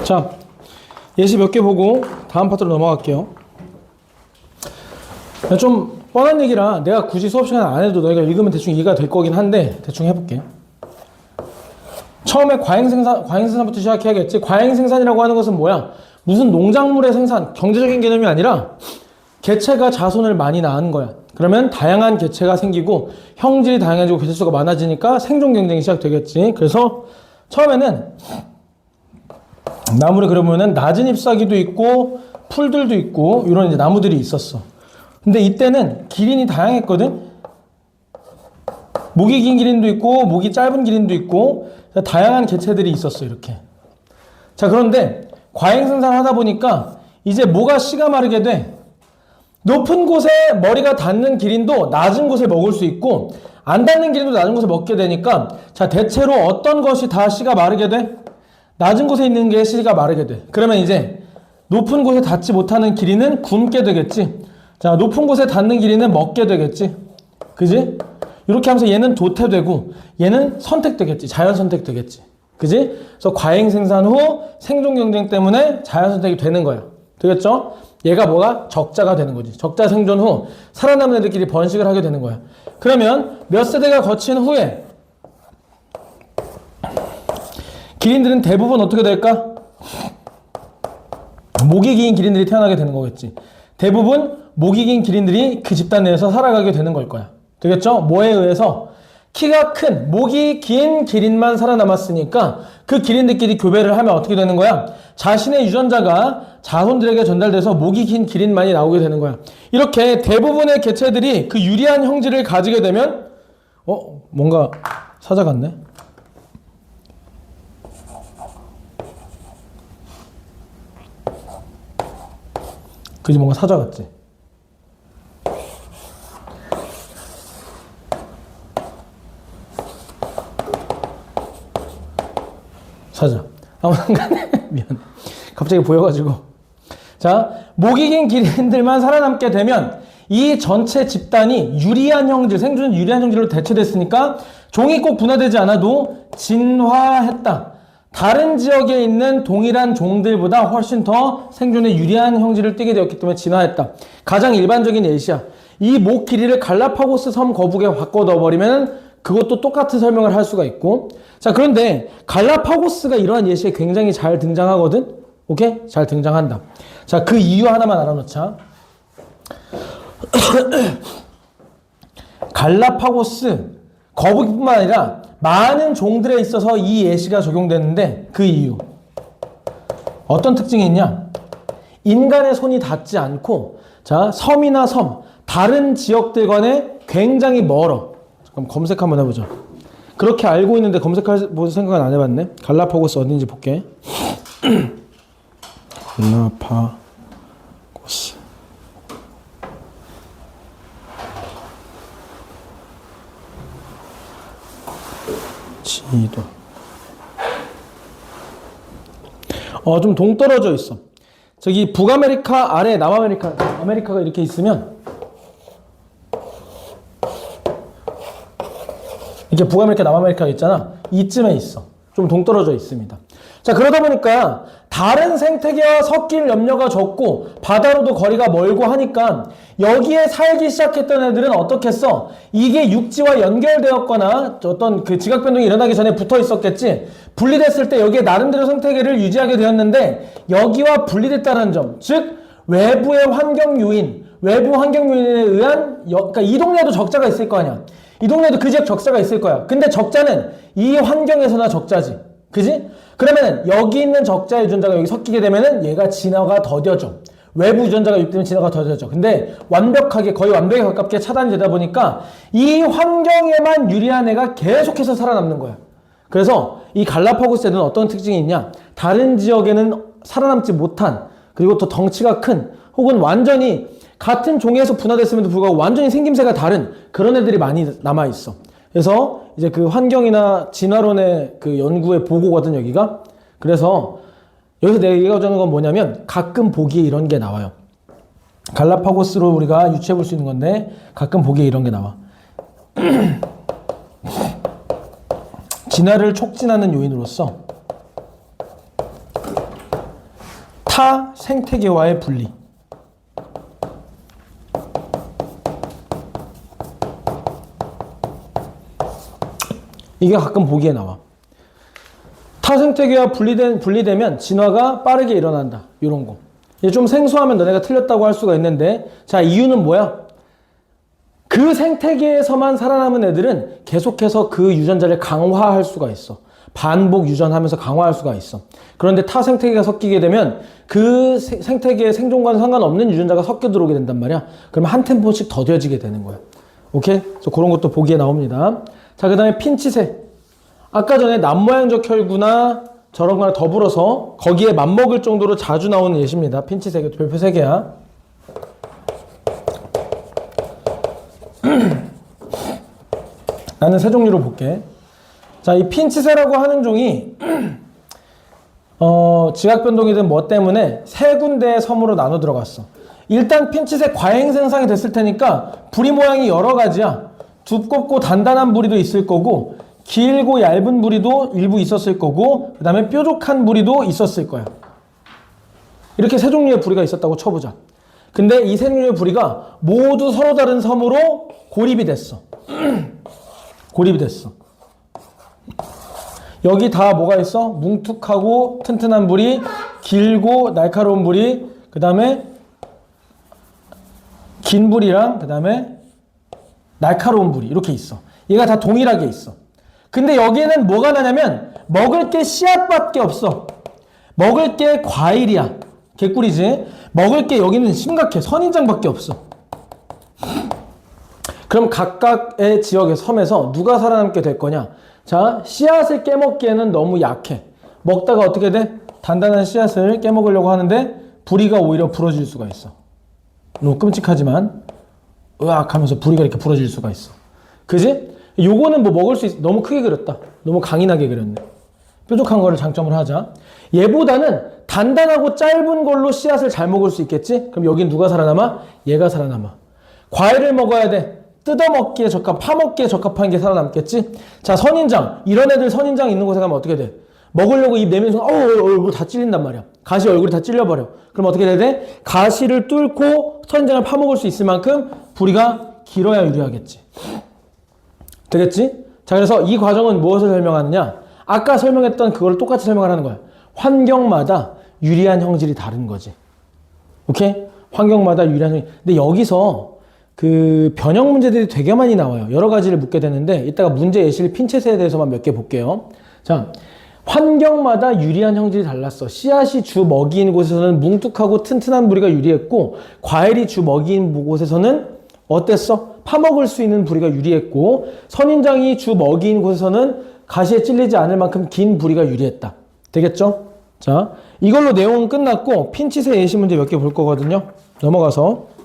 자, 예시 몇 개 보고 다음 파트로 넘어갈게요. 좀 뻔한 얘기라 내가 굳이 수업 시간 안 해도 너희가 읽으면 대충 이해가 될 거긴 한데 대충 해볼게. 처음에 과잉생산부터 시작해야겠지. 과잉생산이라고 하는 것은 뭐야? 무슨 농작물의 생산, 경제적인 개념이 아니라 개체가 자손을 많이 낳은 거야. 그러면 다양한 개체가 생기고 형질이 다양해지고 개체수가 많아지니까 생존 경쟁이 시작되겠지. 그래서 처음에는 나무를 그려보면은 낮은 잎사귀도 있고 풀들도 있고 이런 이제 나무들이 있었어. 근데 이때는 기린이 다양했거든. 목이 긴 기린도 있고 목이 짧은 기린도 있고 다양한 개체들이 있었어. 이렇게. 자, 그런데 과잉생산을 하다 보니까 이제 뭐가 씨가 마르게 돼. 높은 곳에 머리가 닿는 기린도 낮은 곳에 먹을 수 있고 안 닿는 기린도 낮은 곳에 먹게 되니까 자, 대체로 어떤 것이 다 씨가 마르게 돼? 낮은 곳에 있는 게 씨가 마르게 돼. 그러면 이제 높은 곳에 닿지 못하는 기린은 굶게 되겠지. 자, 높은 곳에 닿는 기린은 먹게 되겠지. 그지? 이렇게 하면서 얘는 도태되고 얘는 선택되겠지. 자연 선택되겠지. 그지? 그래서 과잉 생산 후 생존 경쟁 때문에 자연 선택이 되는 거야. 되겠죠? 얘가 뭐가? 적자가 되는 거지. 적자 생존 후 살아남은 애들끼리 번식을 하게 되는 거야. 그러면 몇 세대가 거친 후에 기린들은 대부분 어떻게 될까? 목이 긴 기린들이 태어나게 되는 거겠지. 대부분 목이 긴 기린들이 그 집단 내에서 살아가게 되는 걸 거야. 되겠죠? 뭐에 의해서? 키가 큰, 목이 긴 기린만 살아남았으니까 그 기린들끼리 교배를 하면 어떻게 되는 거야? 자신의 유전자가 자손들에게 전달돼서 목이 긴 기린만이 나오게 되는 거야. 이렇게 대부분의 개체들이 그 유리한 형질을 가지게 되면 뭔가 사자 같네? 그지? 뭔가 사자 같지? 사자. 아무튼 간에 미안해. 갑자기 보여가지고. 자, 목이 긴 기린들만 살아남게 되면 이 전체 집단이 유리한 형질, 생존 유리한 형질로 대체됐으니까 종이 꼭 분화되지 않아도 진화했다. 다른 지역에 있는 동일한 종들보다 훨씬 더 생존에 유리한 형질을 띠게 되었기 때문에 진화했다. 가장 일반적인 예시야. 이 목 길이를 갈라파고스 섬 거북에 바꿔넣어버리면 그것도 똑같은 설명을 할 수가 있고. 자, 그런데 갈라파고스가 이러한 예시에 굉장히 잘 등장하거든? 오케이? 잘 등장한다. 자, 그 이유 하나만 알아놓자. 갈라파고스 거북이뿐만 아니라 많은 종들에 있어서 이 예시가 적용되는데 그 이유. 어떤 특징이 있냐? 인간의 손이 닿지 않고 자, 섬이나 섬, 다른 지역들과는 굉장히 멀어. 잠깐 검색 한번 해보자. 그렇게 알고 있는데 검색할 생각은 안 해봤네. 갈라파고스 어딘지 볼게. 갈라파고스. 지도. 좀 동떨어져 있어. 저기 북아메리카 아래 남아메리카가 이렇게 있으면 이렇게 북아메리카 남아메리카가 있잖아. 이쯤에 있어. 좀 동떨어져 있습니다. 자, 그러다 보니까 다른 생태계와 섞일 염려가 적고 바다로도 거리가 멀고 하니까 여기에 살기 시작했던 애들은 어떻겠어? 이게 육지와 연결되었거나 어떤 그 지각 변동이 일어나기 전에 붙어 있었겠지. 분리됐을 때 여기에 나름대로 생태계를 유지하게 되었는데 여기와 분리됐다는 점, 즉 외부의 환경 요인, 외부 환경 요인에 의한 그러니까 이 동네에도 적자가 있을 거 아니야. 이 동네에도 그 지역 적자가 있을 거야. 근데 적자는 이 환경에서나 적자지. 그지? 그러면 여기 있는 적자 유전자가 여기 섞이게 되면은 얘가 진화가 더뎌져. 외부 유전자가 유입되면 진화가 더뎌져. 근데 완벽하게 거의 완벽에 가깝게 차단이 되다 보니까 이 환경에만 유리한 애가 계속해서 살아남는 거야. 그래서 이 갈라파고스에는 어떤 특징이 있냐? 다른 지역에는 살아남지 못한, 그리고 또 덩치가 큰, 혹은 완전히 같은 종에서 분화됐음에도 불구하고 완전히 생김새가 다른 그런 애들이 많이 남아있어. 그래서 이제 그 환경이나 진화론의 그 연구의 보고거든, 여기가. 그래서 여기서 내가 얘기하자는 건 뭐냐면 가끔 보기에 이런 게 나와요. 갈라파고스로 우리가 유추해 볼 수 있는 건데 가끔 보기에 이런 게 나와. 진화를 촉진하는 요인으로서 타 생태계와의 분리. 이게 가끔 보기에 나와. 타 생태계와 분리되면 진화가 빠르게 일어난다. 이런 거. 이게 좀 생소하면 너네가 틀렸다고 할 수가 있는데, 자, 이유는 뭐야? 그 생태계에서만 살아남은 애들은 계속해서 그 유전자를 강화할 수가 있어. 반복 유전하면서 강화할 수가 있어. 그런데 타 생태계가 섞이게 되면 그 생태계의 생존과는 상관없는 유전자가 섞여 들어오게 된단 말이야. 그러면 한 템포씩 더뎌지게 되는 거야. 오케이? 그래서 그런 것도 보기에 나옵니다. 자, 그 다음에 핀치새. 아까 전에 남모양적 혈구나 저런 거랑 더불어서 거기에 맞먹을 정도로 자주 나오는 예시입니다. 핀치새, 별표 3개야. 나는 세 종류로 볼게. 자, 이 핀치새라고 하는 종이 지각변동이든 뭐 때문에 세 군데의 섬으로 나눠 들어갔어. 일단 핀치새 과잉 생성이 됐을 테니까 부리 모양이 여러 가지야. 두껍고 단단한 부리도 있을 거고, 길고 얇은 부리도 일부 있었을 거고, 그 다음에 뾰족한 부리도 있었을 거야. 이렇게 세 종류의 부리가 있었다고 쳐보자. 근데 이 세 종류의 부리가 모두 서로 다른 섬으로 고립이 됐어. 고립이 됐어. 여기 다 뭐가 있어? 뭉툭하고 튼튼한 부리, 길고 날카로운 부리, 그 다음에 긴 부리랑 그 다음에 날카로운 부리, 이렇게 있어. 얘가 다 동일하게 있어. 근데 여기에는 뭐가 나냐면 먹을 게 씨앗밖에 없어. 먹을 게 과일이야. 개꿀이지. 먹을 게 여기는 심각해. 선인장밖에 없어. 그럼 각각의 지역의 섬에서 누가 살아남게 될 거냐? 자, 씨앗을 깨먹기에는 너무 약해. 먹다가 어떻게 돼? 단단한 씨앗을 깨먹으려고 하는데 부리가 오히려 부러질 수가 있어. 너무 끔찍하지만 으악 하면서 부리가 이렇게 부러질 수가 있어. 그지? 요거는 뭐 먹을 수 있어. 너무 크게 그렸다. 너무 강인하게 그렸네. 뾰족한 거를 장점으로 하자. 얘보다는 단단하고 짧은 걸로 씨앗을 잘 먹을 수 있겠지? 그럼 여긴 누가 살아남아? 얘가 살아남아. 과일을 먹어야 돼. 뜯어먹기에 파먹기에 적합한 게 살아남겠지? 자, 선인장. 이런 애들 선인장 있는 곳에 가면 어떻게 돼? 먹으려고 입 내민 순간 얼굴 다 찔린단 말이야. 가시 얼굴이 다 찔려버려. 그럼 어떻게 돼야 돼? 가시를 뚫고 선인장을 파먹을 수 있을 만큼 부리가 길어야 유리하겠지. 되겠지? 자, 그래서 이 과정은 무엇을 설명하느냐? 아까 설명했던 그걸 똑같이 설명을 하는 거야. 환경마다 유리한 형질이 다른 거지. 오케이? 환경마다 유리한 형질. 근데 여기서 그 변형 문제들이 되게 많이 나와요. 여러 가지를 묻게 되는데 이따가 문제 예시를 핀셋에 대해서만 몇 개 볼게요. 자, 환경마다 유리한 형질이 달랐어. 씨앗이 주 먹이인 곳에서는 뭉툭하고 튼튼한 부리가 유리했고, 과일이 주 먹이인 곳에서는 어땠어? 파먹을 수 있는 부리가 유리했고, 선인장이 주 먹이인 곳에서는 가시에 찔리지 않을 만큼 긴 부리가 유리했다. 되겠죠? 자, 이걸로 내용은 끝났고 핀치새 예시 문제 몇 개 볼 거거든요. 넘어가서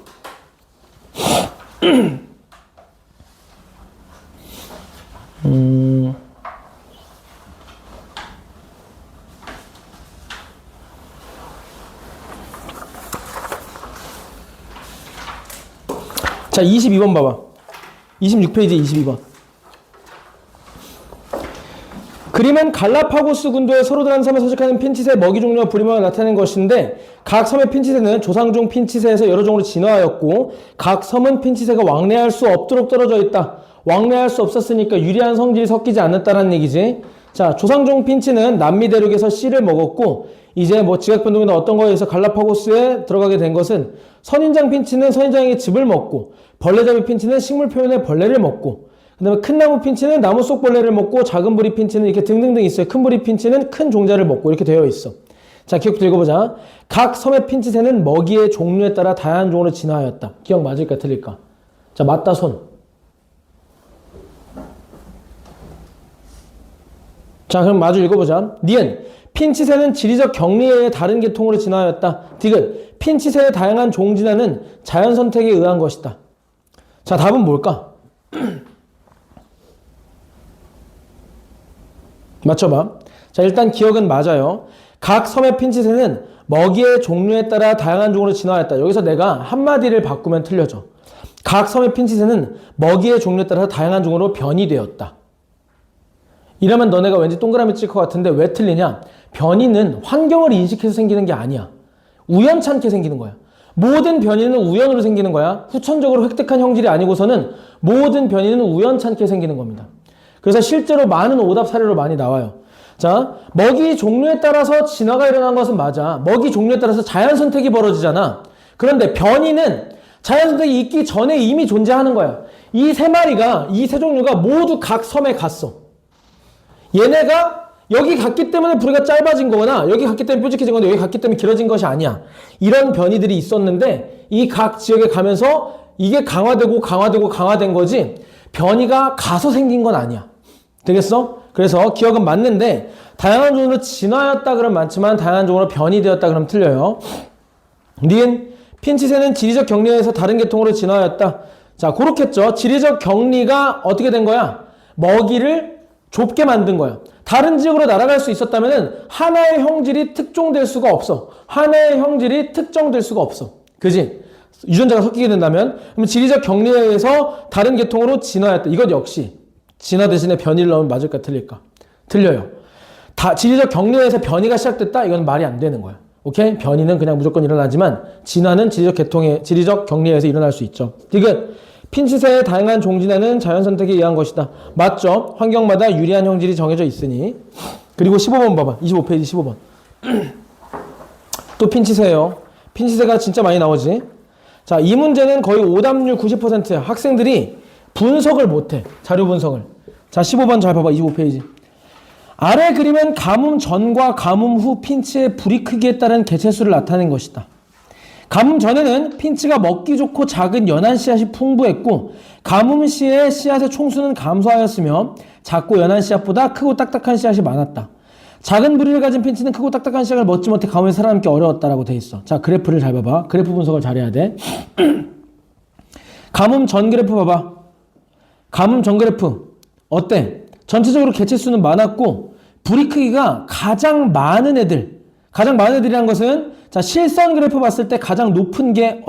자, 22번 봐봐. 26페이지 22번. 그림은 갈라파고스 군도의 서로 다른 섬에 서식하는 핀치새 먹이 종류와 부리모양을 나타내는 것인데, 각 섬의 핀치새는 조상종 핀치새에서 여러 종으로 진화하였고, 각 섬은 핀치새가 왕래할 수 없도록 떨어져 있다. 왕래할 수 없었으니까 유리한 성질이 섞이지 않았다는 얘기지. 자, 조상종 핀치는 남미 대륙에서 씨를 먹었고, 이제 뭐 지각변동이나 어떤 거에 의해서 갈라파고스에 들어가게 된 것은, 선인장 핀치는 선인장에게 즙을 먹고, 벌레잡이 핀치는 식물 표면의 벌레를 먹고, 그 다음에 큰 나무 핀치는 나무 속 벌레를 먹고, 작은 부리 핀치는 이렇게 등등등 있어요. 큰 부리 핀치는 큰 종자를 먹고, 이렇게 되어 있어. 자, 기억부터 읽어보자. 각 섬의 핀치새는 먹이의 종류에 따라 다양한 종으로 진화하였다. 기억 맞을까 틀릴까? 자, 맞다 손. 자, 그럼 마주 읽어보자. 니은, 핀치새는 지리적 격리에 의해 다른 계통으로 진화하였다. 디귿, 핀치새의 다양한 종진화는 자연 선택에 의한 것이다. 자, 답은 뭘까? 맞춰봐. 자, 일단 기억은 맞아요. 각 섬의 핀치새는 먹이의 종류에 따라 다양한 종으로 진화하였다. 여기서 내가 한마디를 바꾸면 틀려져. 각 섬의 핀치새는 먹이의 종류에 따라 다양한 종으로 변이되었다. 이러면 너네가 왠지 동그라미 칠 것 같은데 왜 틀리냐? 변이는 환경을 인식해서 생기는 게 아니야. 우연찮게 생기는 거야. 모든 변이는 우연으로 생기는 거야. 후천적으로 획득한 형질이 아니고서는 모든 변이는 우연찮게 생기는 겁니다. 그래서 실제로 많은 오답 사례로 많이 나와요. 자, 먹이 종류에 따라서 진화가 일어난 것은 맞아. 먹이 종류에 따라서 자연 선택이 벌어지잖아. 그런데 변이는 자연 선택이 있기 전에 이미 존재하는 거야. 이 세 마리가, 이 세 종류가 모두 각 섬에 갔어. 얘네가 여기 갔기 때문에 부리가 짧아진 거거나 여기 갔기 때문에 뾰족해진 건데 여기 갔기 때문에 길어진 것이 아니야. 이런 변이들이 있었는데 이 각 지역에 가면서 이게 강화된 거지 변이가 가서 생긴 건 아니야. 되겠어? 그래서 기억은 맞는데 다양한 종으로 진화했다 그러면 많지만 다양한 종으로 변이되었다 그러면 틀려요. 니은 핀치새는 지리적 격리에 의해서 다른 계통으로 진화하였다. 자, 그렇겠죠. 지리적 격리가 어떻게 된 거야? 먹이를 좁게 만든 거야. 다른 지역으로 날아갈 수 있었다면 하나의 형질이 특종될 수가 없어. 하나의 형질이 특정될 수가 없어. 그지? 유전자가 섞이게 된다면 그럼 지리적 격리에 의해서 다른 계통으로 진화했다. 이것 역시 진화 대신에 변이를 넣으면 맞을까 틀릴까? 틀려요. 지리적 격리에 의해서 변이가 시작됐다? 이건 말이 안 되는 거야. 오케이? 변이는 그냥 무조건 일어나지만 진화는 지리적 격리에 의해서 일어날 수 있죠. 디귿 핀치새의 다양한 종진화는 자연선택에 의한 것이다. 맞죠? 환경마다 유리한 형질이 정해져 있으니. 그리고 15번 봐봐. 25페이지 15번. 또 핀치새예요. 핀치새가 진짜 많이 나오지. 자, 이 문제는 거의 오답률 90%야. 학생들이 분석을 못해. 자료 분석을. 자, 15번 잘 봐봐. 25페이지. 아래 그림은 가뭄 전과 가뭄 후 핀치의 부리 크기에 따른 개체수를 나타낸 것이다. 가뭄 전에는 핀치가 먹기 좋고 작은 연한 씨앗이 풍부했고 가뭄 시에 씨앗의 총수는 감소하였으며 작고 연한 씨앗보다 크고 딱딱한 씨앗이 많았다. 작은 부리를 가진 핀치는 크고 딱딱한 씨앗을 먹지 못해 가뭄에 살아남기 어려웠다라고 돼 있어. 자, 그래프를 잘 봐봐. 그래프 분석을 잘해야 돼. 가뭄 전 그래프 봐봐. 가뭄 전 그래프 어때? 전체적으로 개체수는 많았고 부리 크기가 가장 많은 애들이라는 것은 자, 실선 그래프 봤을 때 가장 높은 게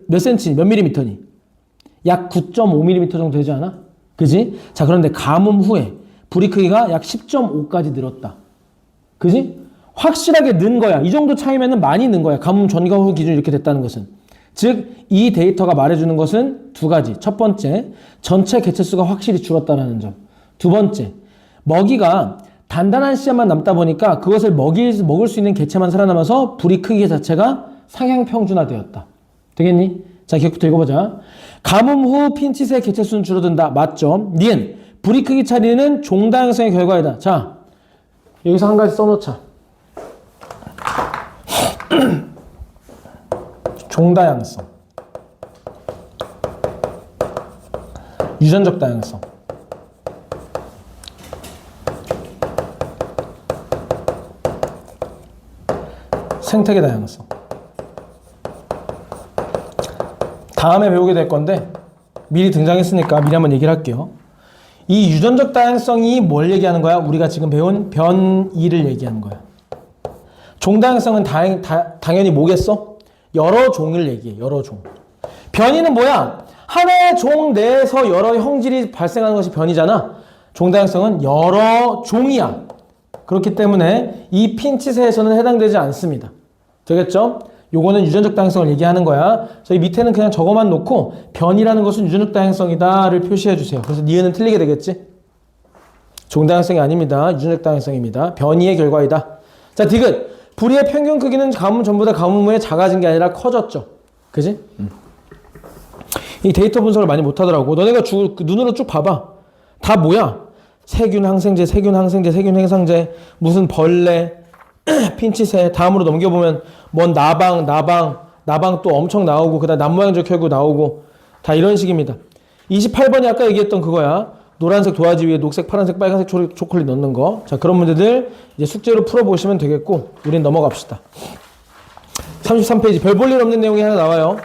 몇 센치, 몇 밀리미터니? 약 9.5mm 정도 되지 않아? 그지? 자, 그런데 가뭄 후에 부리 크기가 약 10.5까지 늘었다. 그지? 확실하게 는 거야. 이 정도 차이면은 많이 는 거야. 가뭄 전과 후 기준 이렇게 됐다는 것은. 즉, 이 데이터가 말해주는 것은 두 가지. 첫 번째, 전체 개체수가 확실히 줄었다는 점. 두 번째, 먹이가 단단한 씨앗만 남다 보니까 그것을 먹을 수 있는 개체만 살아남아서 부리 크기 자체가 상향 평준화되었다. 되겠니? 자, 기억부터 읽어보자. 가뭄 후 핀치새 개체수는 줄어든다. 맞죠? 니은 부리 크기 차이는 종다양성의 결과이다. 자, 여기서 한 가지 써놓자. 종다양성, 유전적 다양성. 생태계 다양성. 다음에 배우게 될 건데 미리 등장했으니까 미리 한번 얘기를 할게요. 이 유전적 다양성이 뭘 얘기하는 거야? 우리가 지금 배운 변이를 얘기하는 거야. 종다양성은 당연히 뭐겠어? 여러 종을 얘기해. 여러 종. 변이는 뭐야? 하나의 종 내에서 여러 형질이 발생하는 것이 변이잖아. 종다양성은 여러 종이야. 그렇기 때문에 이 핀치새에서는 해당되지 않습니다. 되겠죠? 요거는 유전적 다양성을 얘기하는 거야. 저희 밑에는 그냥 저거만 놓고 변이라는 것은 유전적 다양성이다를 표시해 주세요. 그래서 니은은 틀리게 되겠지? 종다양성이 아닙니다. 유전적 다양성입니다. 변이의 결과이다. 자, 디귿. 부리의 평균 크기는 가뭄 전보다 가뭄 후에 작아진 게 아니라 커졌죠. 그지? 이 데이터 분석을 많이 못하더라고. 너네가 눈으로 쭉 봐봐. 다 뭐야? 세균 항생제, 세균 해상제, 무슨 벌레, 핀치새. 다음으로 넘겨보면 뭔 나방 또 엄청 나오고, 그 다음 남모양적 혈구 나오고, 다 이런 식입니다. 28번이 아까 얘기했던 그거야. 노란색 도화지 위에 녹색, 파란색, 빨간색 초콜릿 넣는 거. 자, 그런 문제들 이제 숙제로 풀어보시면 되겠고, 우린 넘어갑시다. 33페이지. 별 볼 일 없는 내용이 하나 나와요.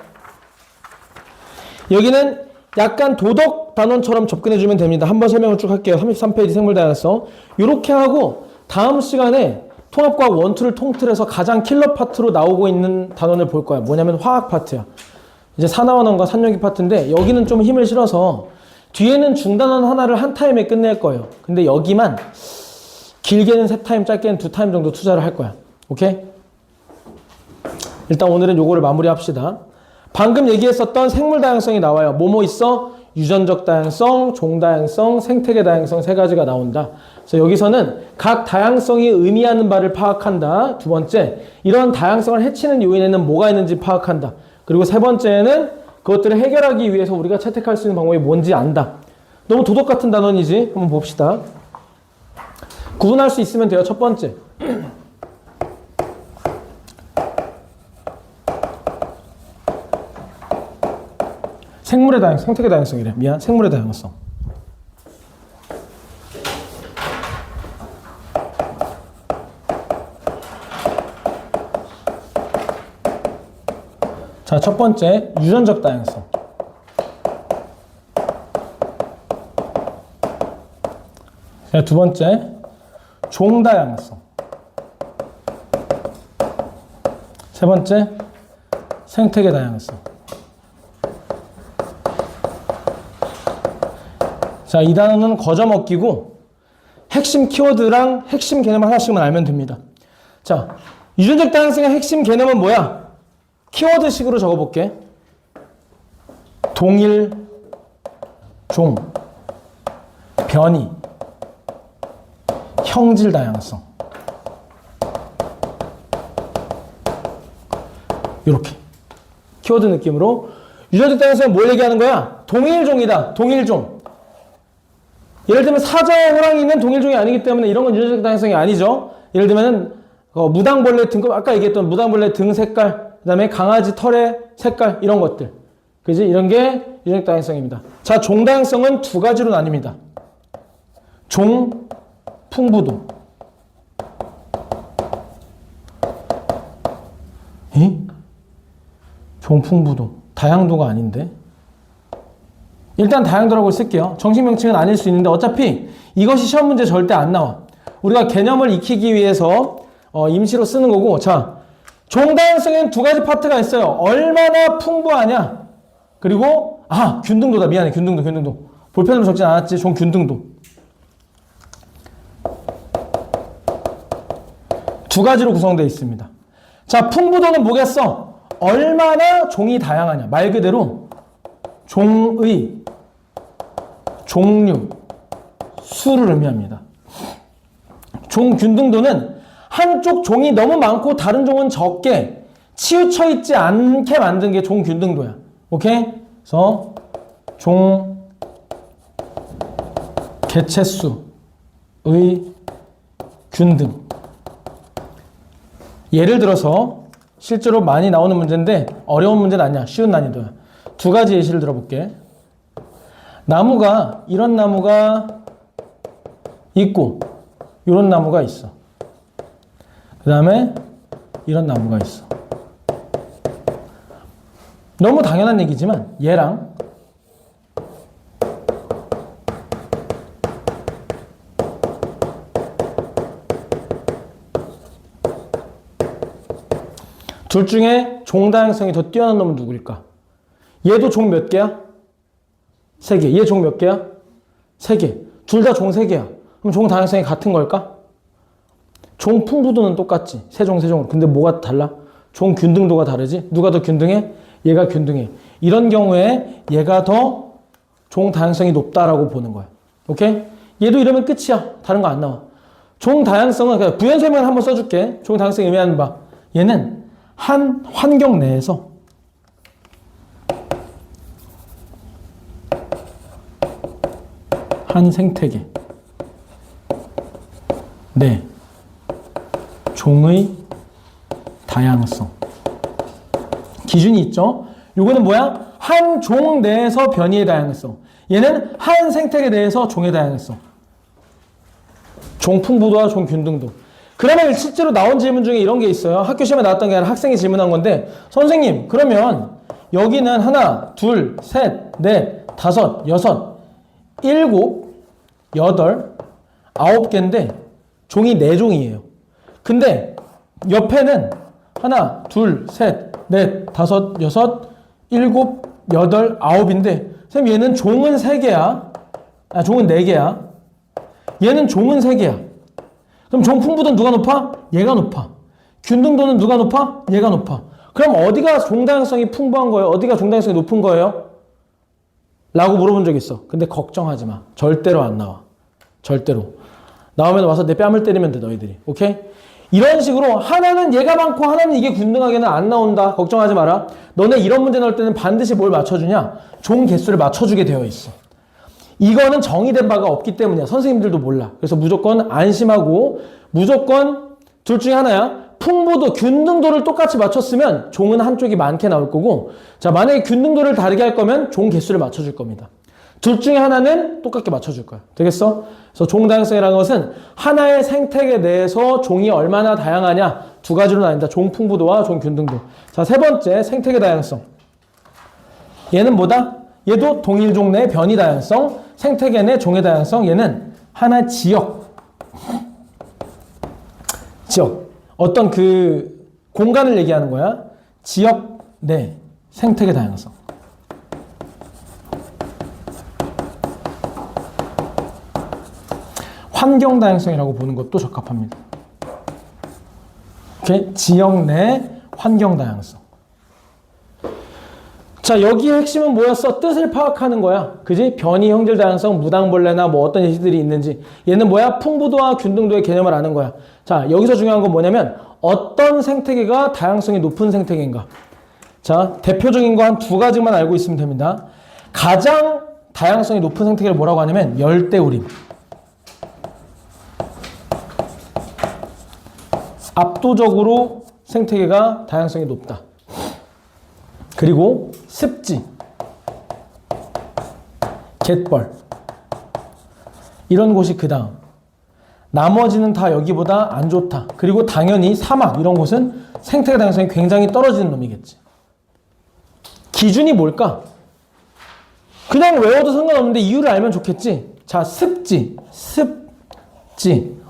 여기는 약간 도덕 단원처럼 접근해주면 됩니다. 한번 설명을 쭉 할게요. 33페이지 생물 다양성. 요렇게 하고 다음 시간에 통합과학 1, 2를 통틀어서 가장 킬러 파트로 나오고 있는 단원을 볼 거야. 뭐냐면 화학 파트야. 이제 산화원원과 산용기 파트인데 여기는 좀 힘을 실어서 뒤에는 중단원 하나를 한 타임에 끝낼 거예요. 근데 여기만 길게는 3타임, 짧게는 2타임 정도 투자를 할 거야. 오케이? 일단 오늘은 요거를 마무리합시다. 방금 얘기했었던 생물 다양성이 나와요. 뭐뭐 있어? 유전적 다양성, 종다양성, 생태계 다양성 세 가지가 나온다. 그래서 여기서는 각 다양성이 의미하는 바를 파악한다. 두 번째, 이런 다양성을 해치는 요인에는 뭐가 있는지 파악한다. 그리고 세 번째는 그것들을 해결하기 위해서 우리가 채택할 수 있는 방법이 뭔지 안다. 너무 도덕 같은 단원이지? 한번 봅시다. 구분할 수 있으면 돼요. 첫 번째. 생물의 다양성, 생태계 다양성이래. 미안, 생물의 다양성. 자, 첫 번째, 유전적 다양성. 자, 두 번째, 종다양성. 세 번째, 생태계 다양성. 자, 이 단어는 거저먹기고 핵심 키워드랑 핵심 개념 하나씩만 알면 됩니다. 자, 유전적 다양성의 핵심 개념은 뭐야? 키워드식으로 적어볼게. 동일, 종, 변이, 형질 다양성. 이렇게 키워드 느낌으로 유전적 다양성은 뭘 얘기하는 거야? 동일종이다. 동일종. 예를 들면 사자와 호랑이는 동일종이 아니기 때문에 이런 건 유전적 다양성이 아니죠. 예를 들면은 무당벌레 등급, 아까 얘기했던 무당벌레 등 색깔, 그 다음에 강아지 털의 색깔, 이런 것들. 그지? 이런 게 유전적 다양성입니다. 자, 종다양성은 두 가지로 나뉩니다. 종, 풍부도. 종, 풍부도. 다양도가 아닌데? 일단 다양도라고 쓸게요. 정식 명칭은 아닐 수 있는데 어차피 이것이 시험 문제 절대 안 나와. 우리가 개념을 익히기 위해서 임시로 쓰는 거고. 자, 종다양성에는 두 가지 파트가 있어요. 얼마나 풍부하냐. 그리고 균등도다. 미안해. 균등도. 볼펜으로 적진 않았지. 종균등도. 두 가지로 구성되어 있습니다. 자, 풍부도는 뭐겠어? 얼마나 종이 다양하냐. 말 그대로 종의, 종류, 수를 의미합니다. 종균등도는 한쪽 종이 너무 많고 다른 종은 적게 치우쳐 있지 않게 만든 게 종균등도야. 오케이? 그래서 종 개체수의 균등. 예를 들어서 실제로 많이 나오는 문제인데 어려운 문제는 아니야. 쉬운 난이도야. 두 가지 예시를 들어볼게. 나무가, 이런 나무가 있고 이런 나무가 있어. 그 다음에 이런 나무가 있어. 너무 당연한 얘기지만 얘랑 둘 중에 종 다양성이 더 뛰어난 놈은 누구일까? 얘도 종 몇 개야? 3개. 얘 종 몇 개야? 3개. 둘 다 종 3개야. 그럼 종 다양성이 같은 걸까? 종 풍부도는 똑같지. 세종으로. 근데 뭐가 달라? 종 균등도가 다르지? 누가 더 균등해? 얘가 균등해. 이런 경우에 얘가 더 종 다양성이 높다라고 보는 거야. 오케이? 얘도 이러면 끝이야. 다른 거 안 나와. 종 다양성은 그냥 부연 설명을 한번 써줄게. 종 다양성이 의미하는 바. 얘는 한 환경 내에서 한 생태계 네 종의 다양성 기준이 있죠. 요거는 뭐야? 한 종 내에서 변이의 다양성. 얘는 한 생태계 내에서 종의 다양성. 종 풍부도와 종 균등도. 그러면 실제로 나온 질문 중에 이런 게 있어요. 학교 시험에 나왔던 게 아니라 학생이 질문한 건데, 선생님 그러면 여기는 하나, 둘, 셋, 넷, 다섯, 여섯, 일곱, 여덟, 9개인데 종이 4종이에요. 근데 옆에는 하나, 둘, 셋, 넷, 다섯, 여섯, 일곱, 여덟, 아홉인데 선생님 얘는 종은 3개야. 종은 4개야. 얘는 종은 3개야. 그럼 종풍부도는 누가 높아? 얘가 높아. 균등도는 누가 높아? 얘가 높아. 그럼 어디가 종다양성이 풍부한 거예요? 어디가 종다양성이 높은 거예요? 라고 물어본 적 있어. 근데 걱정하지 마. 절대로 안 나와. 절대로. 나오면 와서 내 뺨을 때리면 돼, 너희들이. 오케이? 이런 식으로 하나는 얘가 많고 하나는 이게 균등하게는 안 나온다. 걱정하지 마라. 너네 이런 문제 나올 때는 반드시 뭘 맞춰주냐? 종 개수를 맞춰주게 되어 있어. 이거는 정의된 바가 없기 때문이야. 선생님들도 몰라. 그래서 무조건 안심하고 무조건 둘 중에 하나야. 풍부도, 균등도를 똑같이 맞췄으면 종은 한쪽이 많게 나올 거고, 자, 만약에 균등도를 다르게 할 거면 종 개수를 맞춰줄 겁니다. 둘 중에 하나는 똑같게 맞춰줄 거야. 되겠어? 그래서 종다양성이라는 것은 하나의 생태계 내에서 종이 얼마나 다양하냐, 2가지로 나뉜다. 종 풍부도와 종 균등도. 자, 3번째, 생태계 다양성. 얘는 뭐다? 얘도 동일종 내 변이 다양성, 생태계 내 종의 다양성. 얘는 하나의 지역. 어떤 그 공간을 얘기하는 거야. 지역 내 생태계 다양성. 환경 다양성이라고 보는 것도 적합합니다. 오케이? 지역 내 환경 다양성. 자, 여기의 핵심은 뭐였어? 뜻을 파악하는 거야. 그지? 변이, 형질 다양성, 무당벌레나 뭐 어떤 예시들이 있는지. 얘는 뭐야? 풍부도와 균등도의 개념을 아는 거야. 자, 여기서 중요한 건 뭐냐면 어떤 생태계가 다양성이 높은 생태계인가. 자, 대표적인 거 한 2가지만 알고 있으면 됩니다. 가장 다양성이 높은 생태계를 뭐라고 하냐면 열대우림. 압도적으로 생태계가 다양성이 높다. 그리고 습지, 갯벌, 이런 곳이 그 다음. 나머지는 다 여기보다 안 좋다. 그리고 당연히 사막, 이런 곳은 생태계 다양성이 굉장히 떨어지는 놈이겠지. 기준이 뭘까? 그냥 외워도 상관없는데 이유를 알면 좋겠지. 자, 습지.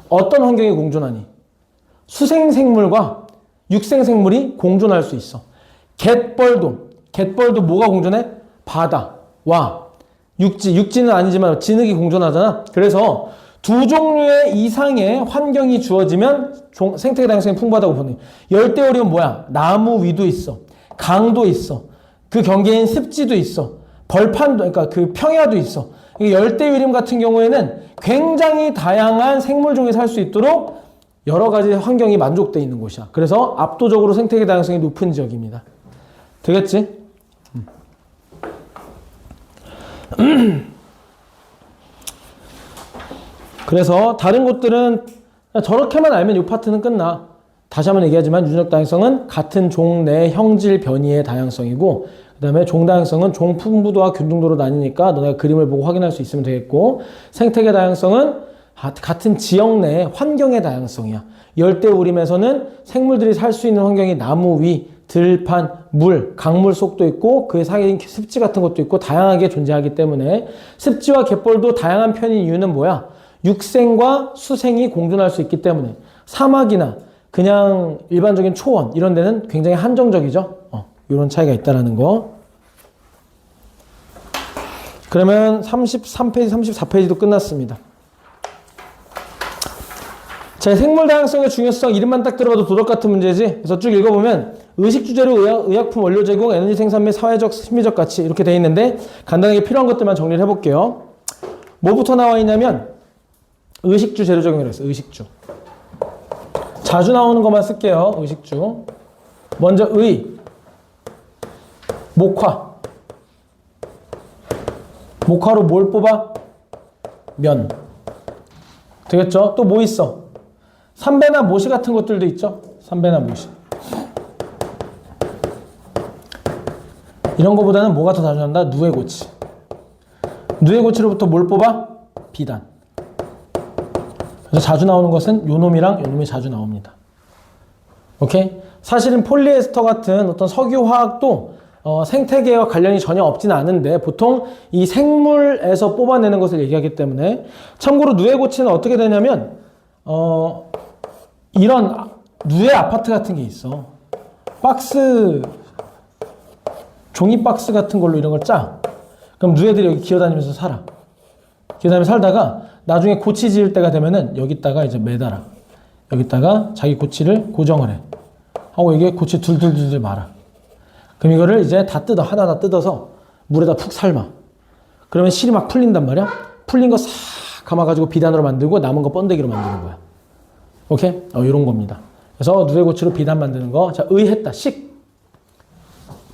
어떤 환경이 공존하니? 수생생물과 육생생물이 공존할 수 있어. 갯벌도 뭐가 공존해? 바다와 육지는 아니지만 진흙이 공존하잖아. 그래서 2 종류의 이상의 환경이 주어지면 생태계 다양성이 풍부하다고 보는 거야. 열대우림은 뭐야? 나무 위도 있어. 강도 있어. 그 경계인 습지도 있어. 벌판도, 그러니까 그 평야도 있어. 열대우림 같은 경우에는 굉장히 다양한 생물종이 살 수 있도록 여러 가지 환경이 만족되어 있는 곳이야. 그래서 압도적으로 생태계 다양성이 높은 지역입니다. 되겠지? 그래서 다른 곳들은 저렇게만 알면 이 파트는 끝나. 다시 한번 얘기하지만 유전적 다양성은 같은 종 내 형질 변이의 다양성이고, 그 다음에 종 다양성은 종 풍부도와 균등도로 나뉘니까 너네가 그림을 보고 확인할 수 있으면 되겠고, 생태계 다양성은 같은 지역 내 환경의 다양성이야. 열대우림에서는 생물들이 살 수 있는 환경이 나무 위, 들판, 물, 강물 속도 있고 그 사이에 습지 같은 것도 있고 다양하게 존재하기 때문에 습지와 갯벌도 다양한 편인 이유는 뭐야? 육생과 수생이 공존할 수 있기 때문에. 사막이나 그냥 일반적인 초원 이런 데는 굉장히 한정적이죠. 이런 차이가 있다는 거. 그러면 33페이지, 34페이지도 끝났습니다. 자, 생물 다양성의 중요성 이름만 딱 들어봐도 도덕 같은 문제지. 그래서 쭉 읽어보면 의식 주제로 의약품 원료 제공, 에너지 생산 및 사회적, 심리적 가치 이렇게 돼 있는데 간단하게 필요한 것들만 정리를 해볼게요. 뭐부터 나와 있냐면 의식주 재료 적용이라고 했어요. 의식주. 자주 나오는 것만 쓸게요. 의식주. 먼저 목화. 목화로 뭘 뽑아? 면. 되겠죠? 또 뭐 있어? 삼배나 모시 같은 것들도 있죠? 삼배나 모시. 이런 거보다는 뭐가 더 자주 난다? 누에고치. 누에고치로부터 뭘 뽑아? 비단. 그래서 자주 나오는 것은 요놈이랑 요놈이 자주 나옵니다. 오케이? 사실은 폴리에스터 같은 어떤 석유화학도 생태계와 관련이 전혀 없지는 않은데 보통 이 생물에서 뽑아내는 것을 얘기하기 때문에 참고로 누에고치는 어떻게 되냐면 이런 누에 아파트 같은 게 있어. 박스, 종이 박스 같은 걸로 이런 걸 짜. 그럼 누에들이 여기 기어다니면서 살아. 기어다니면서 살다가 나중에 고치 지을 때가 되면은 여기다가 이제 매달아. 여기다가 자기 고치를 고정을 해. 하고 이게 고치 둘둘둘둘 말아. 그럼 이거를 이제 다 뜯어. 하나하나 뜯어서 물에다 푹 삶아. 그러면 실이 막 풀린단 말이야. 풀린 거 싹 감아가지고 비단으로 만들고 남은 거 번데기로 만드는 거야. 오케이? 이런 겁니다. 그래서 누에 고치로 비단 만드는 거. 자, 의했다. 식.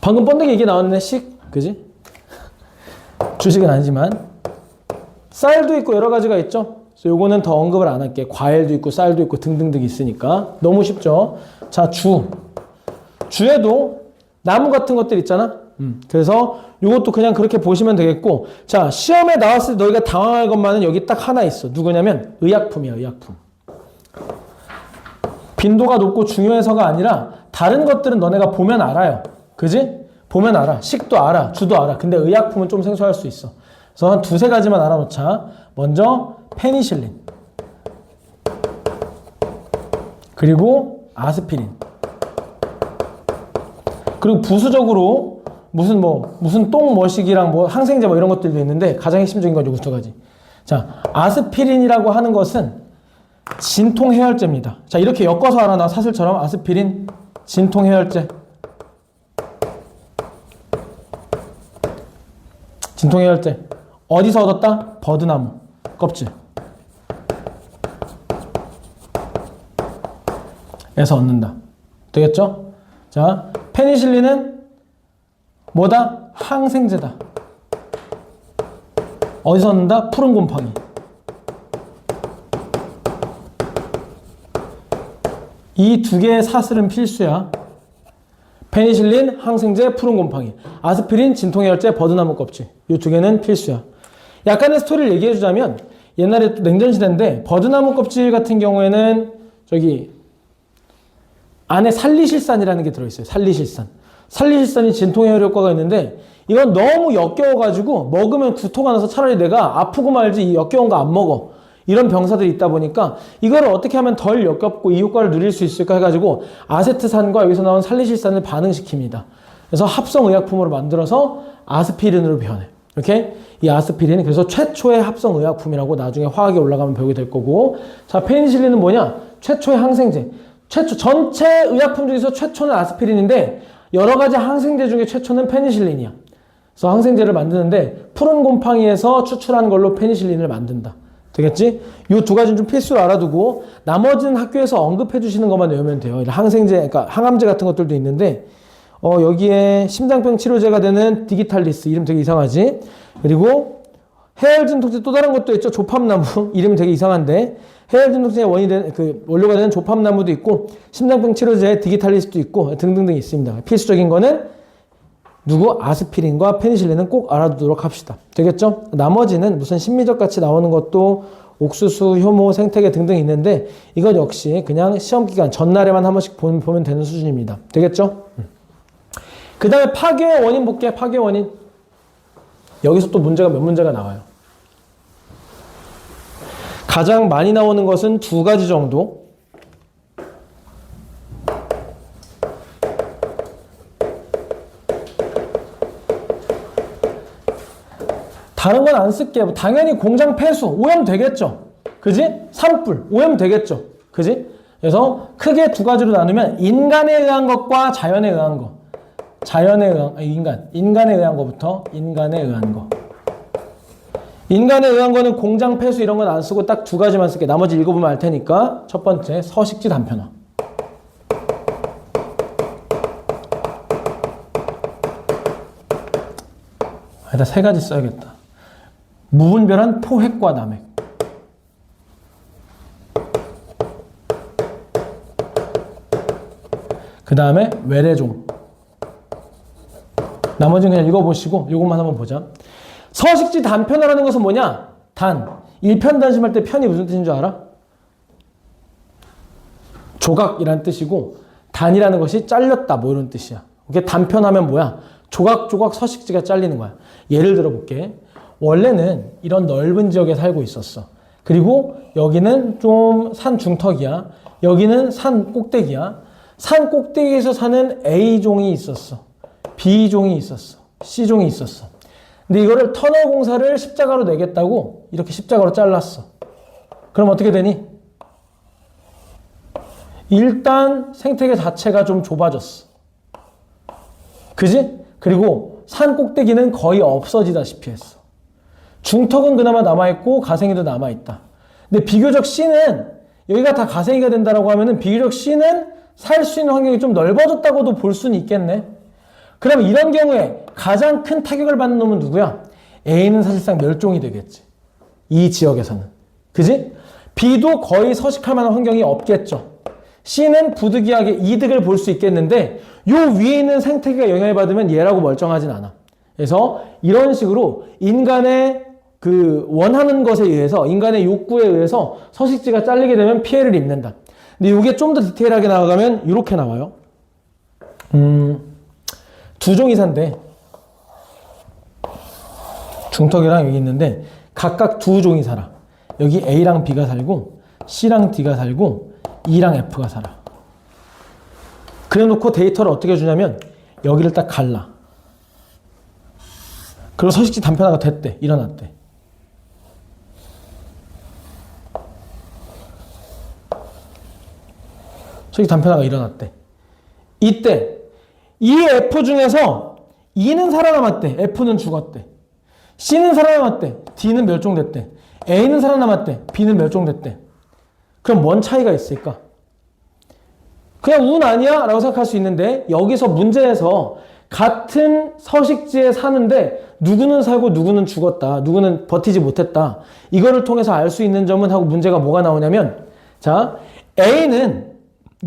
방금 번데기 얘기 나왔네. 식. 그지? 주식은 아니지만. 쌀도 있고 여러 가지가 있죠? 그래서 요거는 더 언급을 안 할게. 과일도 있고 쌀도 있고 등등등 있으니까. 너무 쉽죠? 자, 주. 주에도 나무 같은 것들 있잖아? 그래서 요것도 그냥 그렇게 보시면 되겠고. 자, 시험에 나왔을 때 너희가 당황할 것만은 여기 딱 하나 있어. 누구냐면 의약품이야, 의약품. 빈도가 높고 중요해서가 아니라 다른 것들은 너네가 보면 알아요. 그지? 보면 알아. 식도 알아. 주도 알아. 근데 의약품은 좀 생소할 수 있어. 그래서 한 두세 가지만 알아놓자. 먼저 페니실린. 그리고 아스피린. 그리고 부수적으로 무슨 똥머시기랑 뭐 항생제 뭐 이런 것들도 있는데 가장 핵심적인 건 요 두 가지. 자, 아스피린이라고 하는 것은 진통해열제입니다. 자, 이렇게 엮어서 알아놔. 사슬처럼 아스피린, 진통해열제. 진통해열제. 어디서 얻었다? 버드나무 껍질. 에서 얻는다. 되겠죠? 자, 페니실린은 뭐다? 항생제다. 어디서 얻는다? 푸른 곰팡이. 이 두 개의 사슬은 필수야. 페니실린, 항생제, 푸른 곰팡이. 아스피린, 진통해열제, 버드나무 껍질. 이 두 개는 필수야. 약간의 스토리를 얘기해 주자면 옛날에 또 냉전시대인데 버드나무 껍질 같은 경우에는 저기 안에 살리실산이라는 게 들어있어요. 살리실산. 살리실산이 진통해열 효과가 있는데 이건 너무 역겨워가지고 먹으면 구토가 나서 차라리 내가 아프고 말지 이 역겨운 거 안 먹어. 이런 병사들이 있다 보니까 이거를 어떻게 하면 덜 역겹고 이 효과를 누릴 수 있을까 해가지고 아세트산과 여기서 나온 살리실산을 반응시킵니다. 그래서 합성의약품으로 만들어서 아스피린으로 변해. 이렇게 이 아스피린은 그래서 최초의 합성의약품이라고 나중에 화학에 올라가면 배우게 될 거고. 자, 페니실린은 뭐냐? 최초의 항생제. 전체 의약품 중에서 최초는 아스피린인데 여러 가지 항생제 중에 최초는 페니실린이야. 그래서 항생제를 만드는데 푸른 곰팡이에서 추출한 걸로 페니실린을 만든다. 되겠지? 이 두 가지는 좀 필수로 알아두고 나머지는 학교에서 언급해 주시는 것만 외우면 돼요. 항생제, 그러니까 항암제 같은 것들도 있는데 여기에 심장병 치료제가 되는 디기탈리스. 이름 되게 이상하지? 그리고 해열진통제 또 다른 것도 있죠. 조팝나무. 이름이 되게 이상한데 해열진통제의 원료가 되는 조팝나무도 있고 심장병 치료제 디기탈리스도 있고 등등등 있습니다. 필수적인 거는 아스피린과 페니실린은 꼭 알아두도록 합시다. 되겠죠? 나머지는 무슨 심미적 같이 나오는 것도 옥수수, 효모, 생태계 등등 있는데 이건 역시 그냥 시험기간 전날에만 한 번씩 보면 되는 수준입니다. 되겠죠? 그 다음에 파괴의 원인 볼게. 파괴 원인. 여기서 또 몇 문제가 나와요. 가장 많이 나오는 것은 두 가지 정도. 다른 건 안 쓸게. 당연히 공장 폐수, 오염 되겠죠. 그지? 산불, 오염 되겠죠. 그지? 그래서 크게 두 가지로 나누면 인간에 의한 것과 자연에 의한 거. 인간에 의한 거부터 인간에 의한 거. 인간에 의한 거는 공장 폐수 이런 건 안 쓰고 딱 두 가지만 쓸게. 나머지 읽어보면 알 테니까. 첫 번째, 서식지 단편화. 일단 세 가지 써야겠다. 무분별한 포획과 남획. 그 다음에 외래종. 나머지는 그냥 읽어보시고 이것만 한번 보자. 서식지 단편화라는 것은 뭐냐? 일편단심할 때 편이 무슨 뜻인 줄 알아? 조각이라는 뜻이고 단이라는 것이 잘렸다 뭐 이런 뜻이야. 이게 단편하면 뭐야? 조각조각 서식지가 잘리는 거야. 예를 들어 볼게. 원래는 이런 넓은 지역에 살고 있었어. 그리고 여기는 좀 산 중턱이야. 여기는 산 꼭대기야. 산 꼭대기에서 사는 A종이 있었어. B종이 있었어. C종이 있었어. 근데 이거를 터널 공사를 십자가로 내겠다고 이렇게 십자가로 잘랐어. 그럼 어떻게 되니? 일단 생태계 자체가 좀 좁아졌어. 그지? 그리고 산 꼭대기는 거의 없어지다시피 했어. 중턱은 그나마 남아있고 가생이도 남아있다. 근데 비교적 C는 여기가 다 가생이가 된다라고 하면은 비교적 C는 살 수 있는 환경이 좀 넓어졌다고도 볼 수는 있겠네. 그럼 이런 경우에 가장 큰 타격을 받는 놈은 누구야? A는 사실상 멸종이 되겠지. 이 지역에서는. 그지? B도 거의 서식할 만한 환경이 없겠죠. C는 부득이하게 이득을 볼 수 있겠는데 요 위에 있는 생태계가 영향을 받으면 얘라고 멀쩡하진 않아. 그래서 이런 식으로 인간의 그 원하는 것에 의해서 인간의 욕구에 의해서 서식지가 잘리게 되면 피해를 입는다. 근데 이게 좀 더 디테일하게 나가면 이렇게 나와요. 두 종이 산대. 중턱이랑 여기 있는데 각각 두 종이 살아. 여기 A랑 B가 살고 C랑 D가 살고 E랑 F가 살아. 그래 놓고 데이터를 어떻게 주냐면 여기를 딱 갈라. 그리고 서식지 단편화가 됐대. 일어났대. 서식지 단편화가 일어났대. 이때 이 F 중에서 E는 살아남았대. F는 죽었대. C는 살아남았대. D는 멸종됐대. A는 살아남았대. B는 멸종됐대. 그럼 뭔 차이가 있을까? 그냥 운 아니야? 라고 생각할 수 있는데 여기서 문제에서 같은 서식지에 사는데 누구는 살고 누구는 죽었다. 누구는 버티지 못했다. 이거를 통해서 알 수 있는 점은 하고 문제가 뭐가 나오냐면 자, A는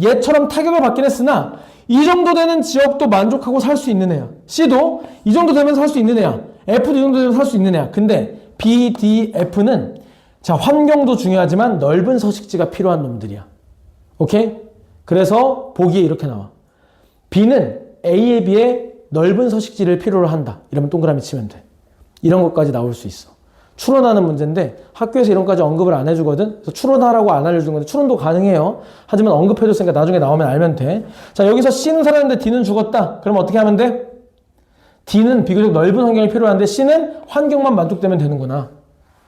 얘처럼 타격을 받긴 했으나 이 정도 되는 지역도 만족하고 살 수 있는 애야. C도 이 정도 되면 살 수 있는 애야. F도 이 정도 되면 살 수 있는 애야. 근데 B, D, F는 자, 환경도 중요하지만 넓은 서식지가 필요한 놈들이야. 오케이? 그래서 보기에 이렇게 나와. B는 A에 비해 넓은 서식지를 필요로 한다. 이러면 동그라미 치면 돼. 이런 것까지 나올 수 있어. 추론하는 문제인데 학교에서 이런 것까지 언급을 안 해주거든. 그래서 추론하라고 안 알려준 건데 추론도 가능해요. 하지만 언급해줬으니까 나중에 나오면 알면 돼. 자, 여기서 C는 살았는데 D는 죽었다. 그럼 어떻게 하면 돼? D는 비교적 넓은 환경이 필요한데 C는 환경만 만족되면 되는구나.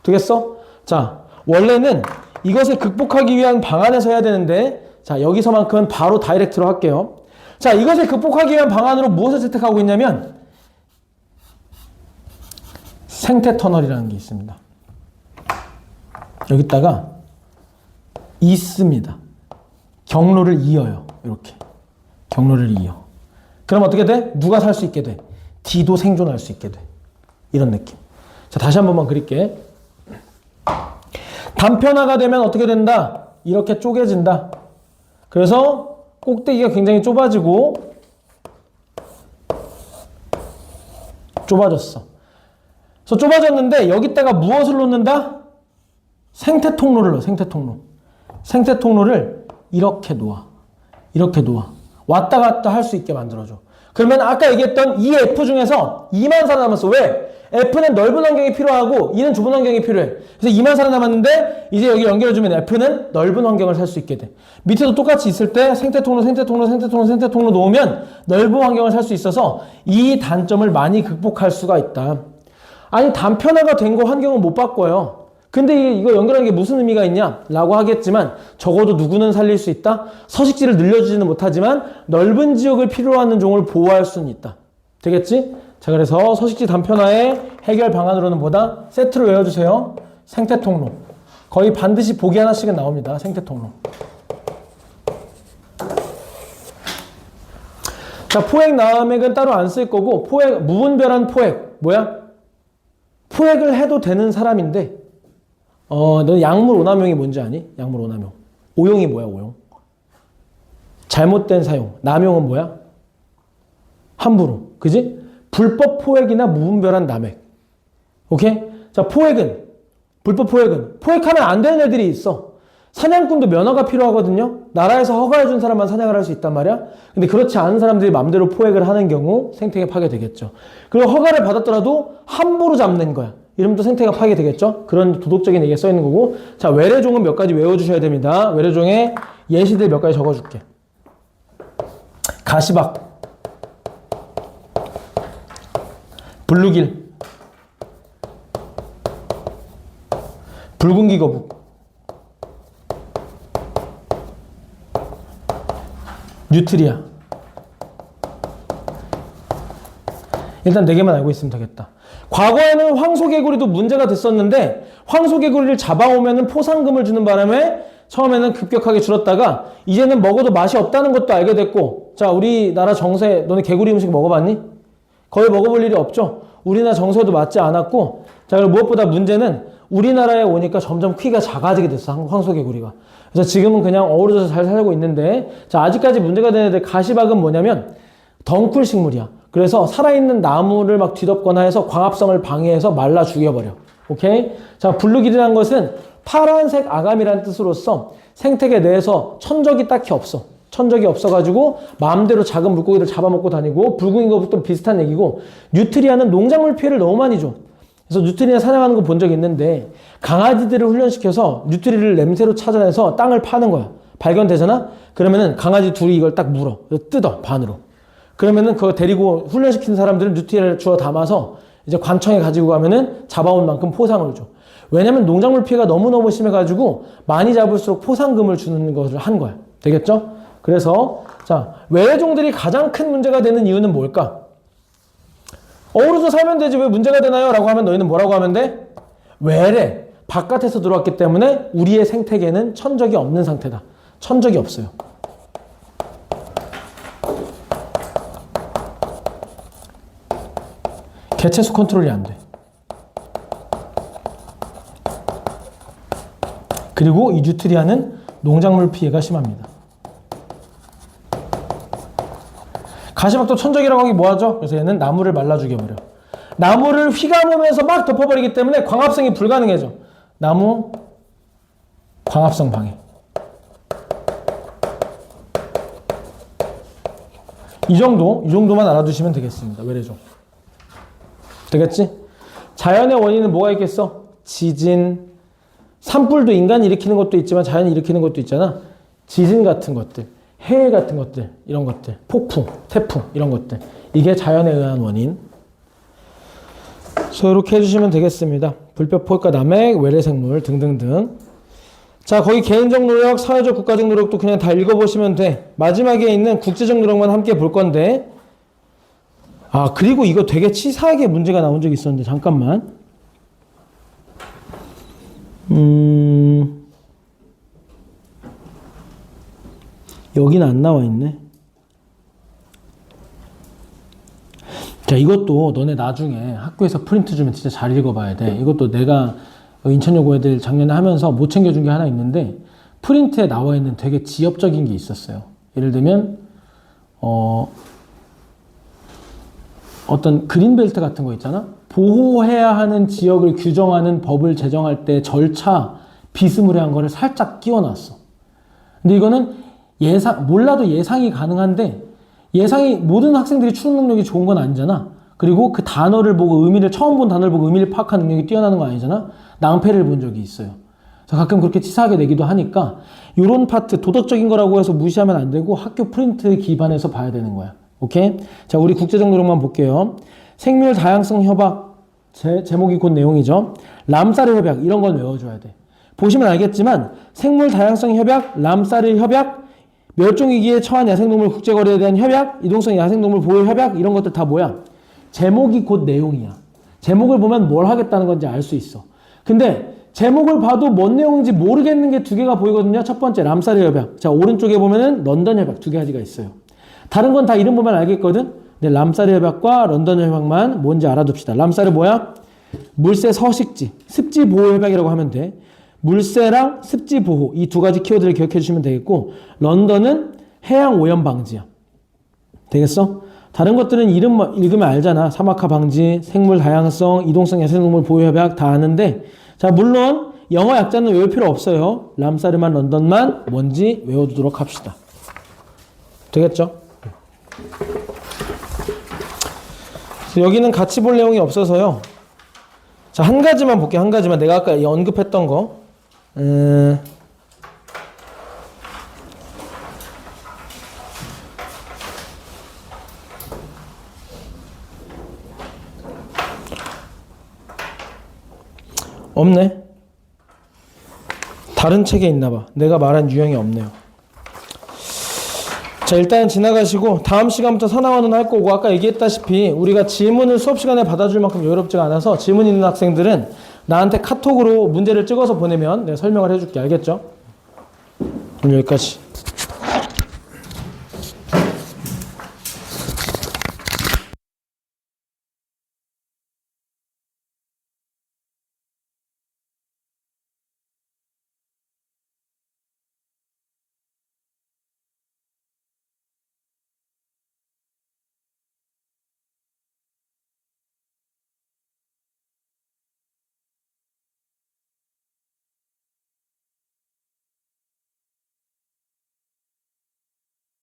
되겠어? 자, 원래는 이것을 극복하기 위한 방안에서 해야 되는데 자, 여기서만큼은 바로 다이렉트로 할게요. 자, 이것을 극복하기 위한 방안으로 무엇을 채택하고 있냐면 생태 터널이라는 게 있습니다. 여기다가 있습니다. 경로를 이어요. 이렇게. 경로를 이어. 그럼 어떻게 돼? 누가 살 수 있게 돼? D도 생존할 수 있게 돼. 이런 느낌. 자, 다시 한 번만 그릴게. 단편화가 되면 어떻게 된다? 이렇게 쪼개진다. 그래서 꼭대기가 굉장히 좁아지고 좁아졌어. 그래서 좁아졌는데 여기다가 무엇을 놓는다? 생태 통로를 넣어. 생태 통로. 생태 통로를 이렇게 놓아. 이렇게 놓아. 왔다 갔다 할 수 있게 만들어줘. 그러면 아까 얘기했던 이 F 중에서 2만 살아남았어. 왜? F는 넓은 환경이 필요하고 E는 좁은 환경이 필요해. 그래서 2만 살아남았는데 이제 여기 연결해주면 F는 넓은 환경을 살 수 있게 돼. 밑에도 똑같이 있을 때 생태통로, 생태통로, 생태통로, 생태통로 놓으면 넓은 환경을 살 수 있어서 이 단점을 많이 극복할 수가 있다. 아니, 단편화가 된 거 환경은 못 바꿔요. 근데 이거 연결하는 게 무슨 의미가 있냐? 라고 하겠지만 적어도 누구는 살릴 수 있다? 서식지를 늘려주지는 못하지만 넓은 지역을 필요로 하는 종을 보호할 수는 있다. 되겠지? 자, 그래서 서식지 단편화의 해결 방안으로는 뭐다? 세트로 외워주세요. 생태통로. 거의 반드시 보기 하나씩은 나옵니다. 생태통로. 자, 포획 남획은 따로 안 쓸 거고 포획, 무분별한 포획. 뭐야? 포획을 해도 되는 사람인데 너 약물 오남용이 뭔지 아니? 약물 오남용. 오용이 뭐야, 오용? 잘못된 사용. 남용은 뭐야? 함부로. 그지? 불법 포획이나 무분별한 남획. 오케이? 자, 포획은, 불법 포획은, 포획하면 안 되는 애들이 있어. 사냥꾼도 면허가 필요하거든요? 나라에서 허가해준 사람만 사냥을 할 수 있단 말이야? 근데 그렇지 않은 사람들이 맘대로 포획을 하는 경우 생태계 파괴되겠죠. 그리고 허가를 받았더라도 함부로 잡는 거야. 이러면 또 생태계가 파괴 되겠죠? 그런 도덕적인 얘기가 써 있는 거고. 자, 외래종은 몇 가지 외워주셔야 됩니다. 외래종의 예시들 몇 가지 적어줄게. 가시박, 블루길, 붉은 기거북, 뉴트리아. 일단 4개만 알고 있으면 되겠다. 과거에는 황소개구리도 문제가 됐었는데 황소개구리를 잡아오면 포상금을 주는 바람에 처음에는 급격하게 줄었다가 이제는 먹어도 맛이 없다는 것도 알게 됐고, 자, 우리나라 정서에 너네 개구리 음식 먹어봤니? 거의 먹어볼 일이 없죠. 우리나라 정서에도 맞지 않았고, 자, 그리고 무엇보다 문제는 우리나라에 오니까 점점 크기가 작아지게 됐어, 황소개구리가. 그래서 지금은 그냥 어우러져서 잘 살고 있는데, 자, 아직까지 문제가 되는 애들 가시박은 뭐냐면 덩쿨 식물이야. 그래서 살아있는 나무를 막 뒤덮거나 해서 광합성을 방해해서 말라 죽여버려. 오케이? 자, 블루길이라는 것은 파란색 아가미라는 뜻으로서 생태계 내에서 천적이 딱히 없어. 천적이 없어가지고 마음대로 작은 물고기를 잡아먹고 다니고, 붉은 것도 비슷한 얘기고, 뉴트리아는 농작물 피해를 너무 많이 줘. 그래서 뉴트리아 사냥하는 거 본 적 있는데 강아지들을 훈련시켜서 뉴트리를 냄새로 찾아내서 땅을 파는 거야. 발견되잖아? 그러면은 강아지 둘이 이걸 딱 물어. 뜯어, 반으로. 그러면은 그거 데리고 훈련시키는 사람들은 뉴트리아를 주워 담아서 이제 관청에 가지고 가면은 잡아온 만큼 포상을 줘. 왜냐면 농작물 피해가 너무너무 심해가지고 많이 잡을수록 포상금을 주는 것을 한 거야. 되겠죠? 그래서 자, 외래종들이 가장 큰 문제가 되는 이유는 뭘까? 어우러져 살면 되지 왜 문제가 되나요? 라고 하면 너희는 뭐라고 하면 돼? 외래, 바깥에서 들어왔기 때문에 우리의 생태계는 천적이 없는 상태다. 천적이 없어요. 개체수 컨트롤이 안 돼. 그리고 이 뉴트리아는 농작물 피해가 심합니다. 가시박도 천적이라고 하기 뭐하죠? 그래서 얘는 나무를 말라 죽여버려. 나무를 휘감으면서 막 덮어버리기 때문에 광합성이 불가능해져. 나무 광합성 방해. 이 정도만 알아두시면 되겠습니다. 외래종. 되겠지? 자연의 원인은 뭐가 있겠어? 지진, 산불도 인간이 일으키는 것도 있지만 자연이 일으키는 것도 있잖아. 지진 같은 것들, 해일 같은 것들, 이런 것들, 폭풍, 태풍, 이런 것들. 이게 자연에 의한 원인. 그래서 이렇게 해주시면 되겠습니다. 불볕, 포획과 남획, 외래생물 등등등. 자, 거기 개인적 노력, 사회적, 국가적 노력도 그냥 다 읽어보시면 돼. 마지막에 있는 국제적 노력만 함께 볼 건데, 아, 그리고 이거 되게 치사하게 문제가 나온 적이 있었는데, 잠깐만. 여기는 안 나와 있네. 자, 이것도 너네 나중에 학교에서 프린트 주면 진짜 잘 읽어봐야 돼. 이것도 내가 인천여고 애들 작년에 하면서 못 챙겨준 게 하나 있는데, 프린트에 나와 있는 되게 지엽적인 게 있었어요. 예를 들면, 어떤 그린벨트 같은 거 있잖아? 보호해야 하는 지역을 규정하는 법을 제정할 때 절차 비스무리한 거를 살짝 끼워놨어. 근데 이거는 몰라도 예상이 가능한데, 예상이 모든 학생들이 추론 능력이 좋은 건 아니잖아. 그리고 그 단어를 보고 처음 본 단어를 보고 의미를 파악하는 능력이 뛰어나는 건 아니잖아. 낭패를 본 적이 있어요. 그래서 가끔 그렇게 치사하게 내기도 하니까 이런 파트 도덕적인 거라고 해서 무시하면 안 되고 학교 프린트 기반에서 봐야 되는 거야. 오케이? 자, 우리 국제적 노력만 볼게요. 생물 다양성 협약, 제목이 곧 내용이죠. 람사르 협약, 이런 건 외워줘야 돼. 보시면 알겠지만 생물 다양성 협약, 람사르 협약, 멸종위기에 처한 야생동물 국제거래에 대한 협약, 이동성 야생동물 보호 협약, 이런 것들 다 뭐야? 제목이 곧 내용이야. 제목을 보면 뭘 하겠다는 건지 알 수 있어. 근데 제목을 봐도 뭔 내용인지 모르겠는 게 2개가 보이거든요. 첫 번째 람사르 협약. 자, 오른쪽에 보면은 런던 협약 2가지가 있어요. 다른 건 다 이름 보면 알겠거든? 근데 람사르 협약과 런던 협약만 뭔지 알아둡시다. 람사르 뭐야? 물새 서식지, 습지 보호 협약이라고 하면 돼. 물새랑 습지 보호, 이 2가지 키워드를 기억해 주시면 되겠고, 런던은 해양 오염 방지야. 되겠어? 다른 것들은 이름 읽으면 알잖아. 사막화 방지, 생물 다양성, 이동성 야생동물 보호 협약 다 아는데, 자, 물론 영어 약자는 외울 필요 없어요. 람사르만 런던만 뭔지 외워두도록 합시다. 되겠죠? 여기는 같이 볼 내용이 없어서요. 자, 한 가지만 볼게. 한 가지만. 내가 아까 언급했던 거. 없네. 다른 책에 있나봐. 내가 말한 유형이 없네요. 자, 일단 지나가시고 다음 시간부터 사나원은 할 거고, 아까 얘기했다시피 우리가 질문을 수업 시간에 받아줄 만큼 여유롭지가 않아서 질문 있는 학생들은 나한테 카톡으로 문제를 찍어서 보내면 내가 설명을 해줄게. 알겠죠? 그럼 여기까지.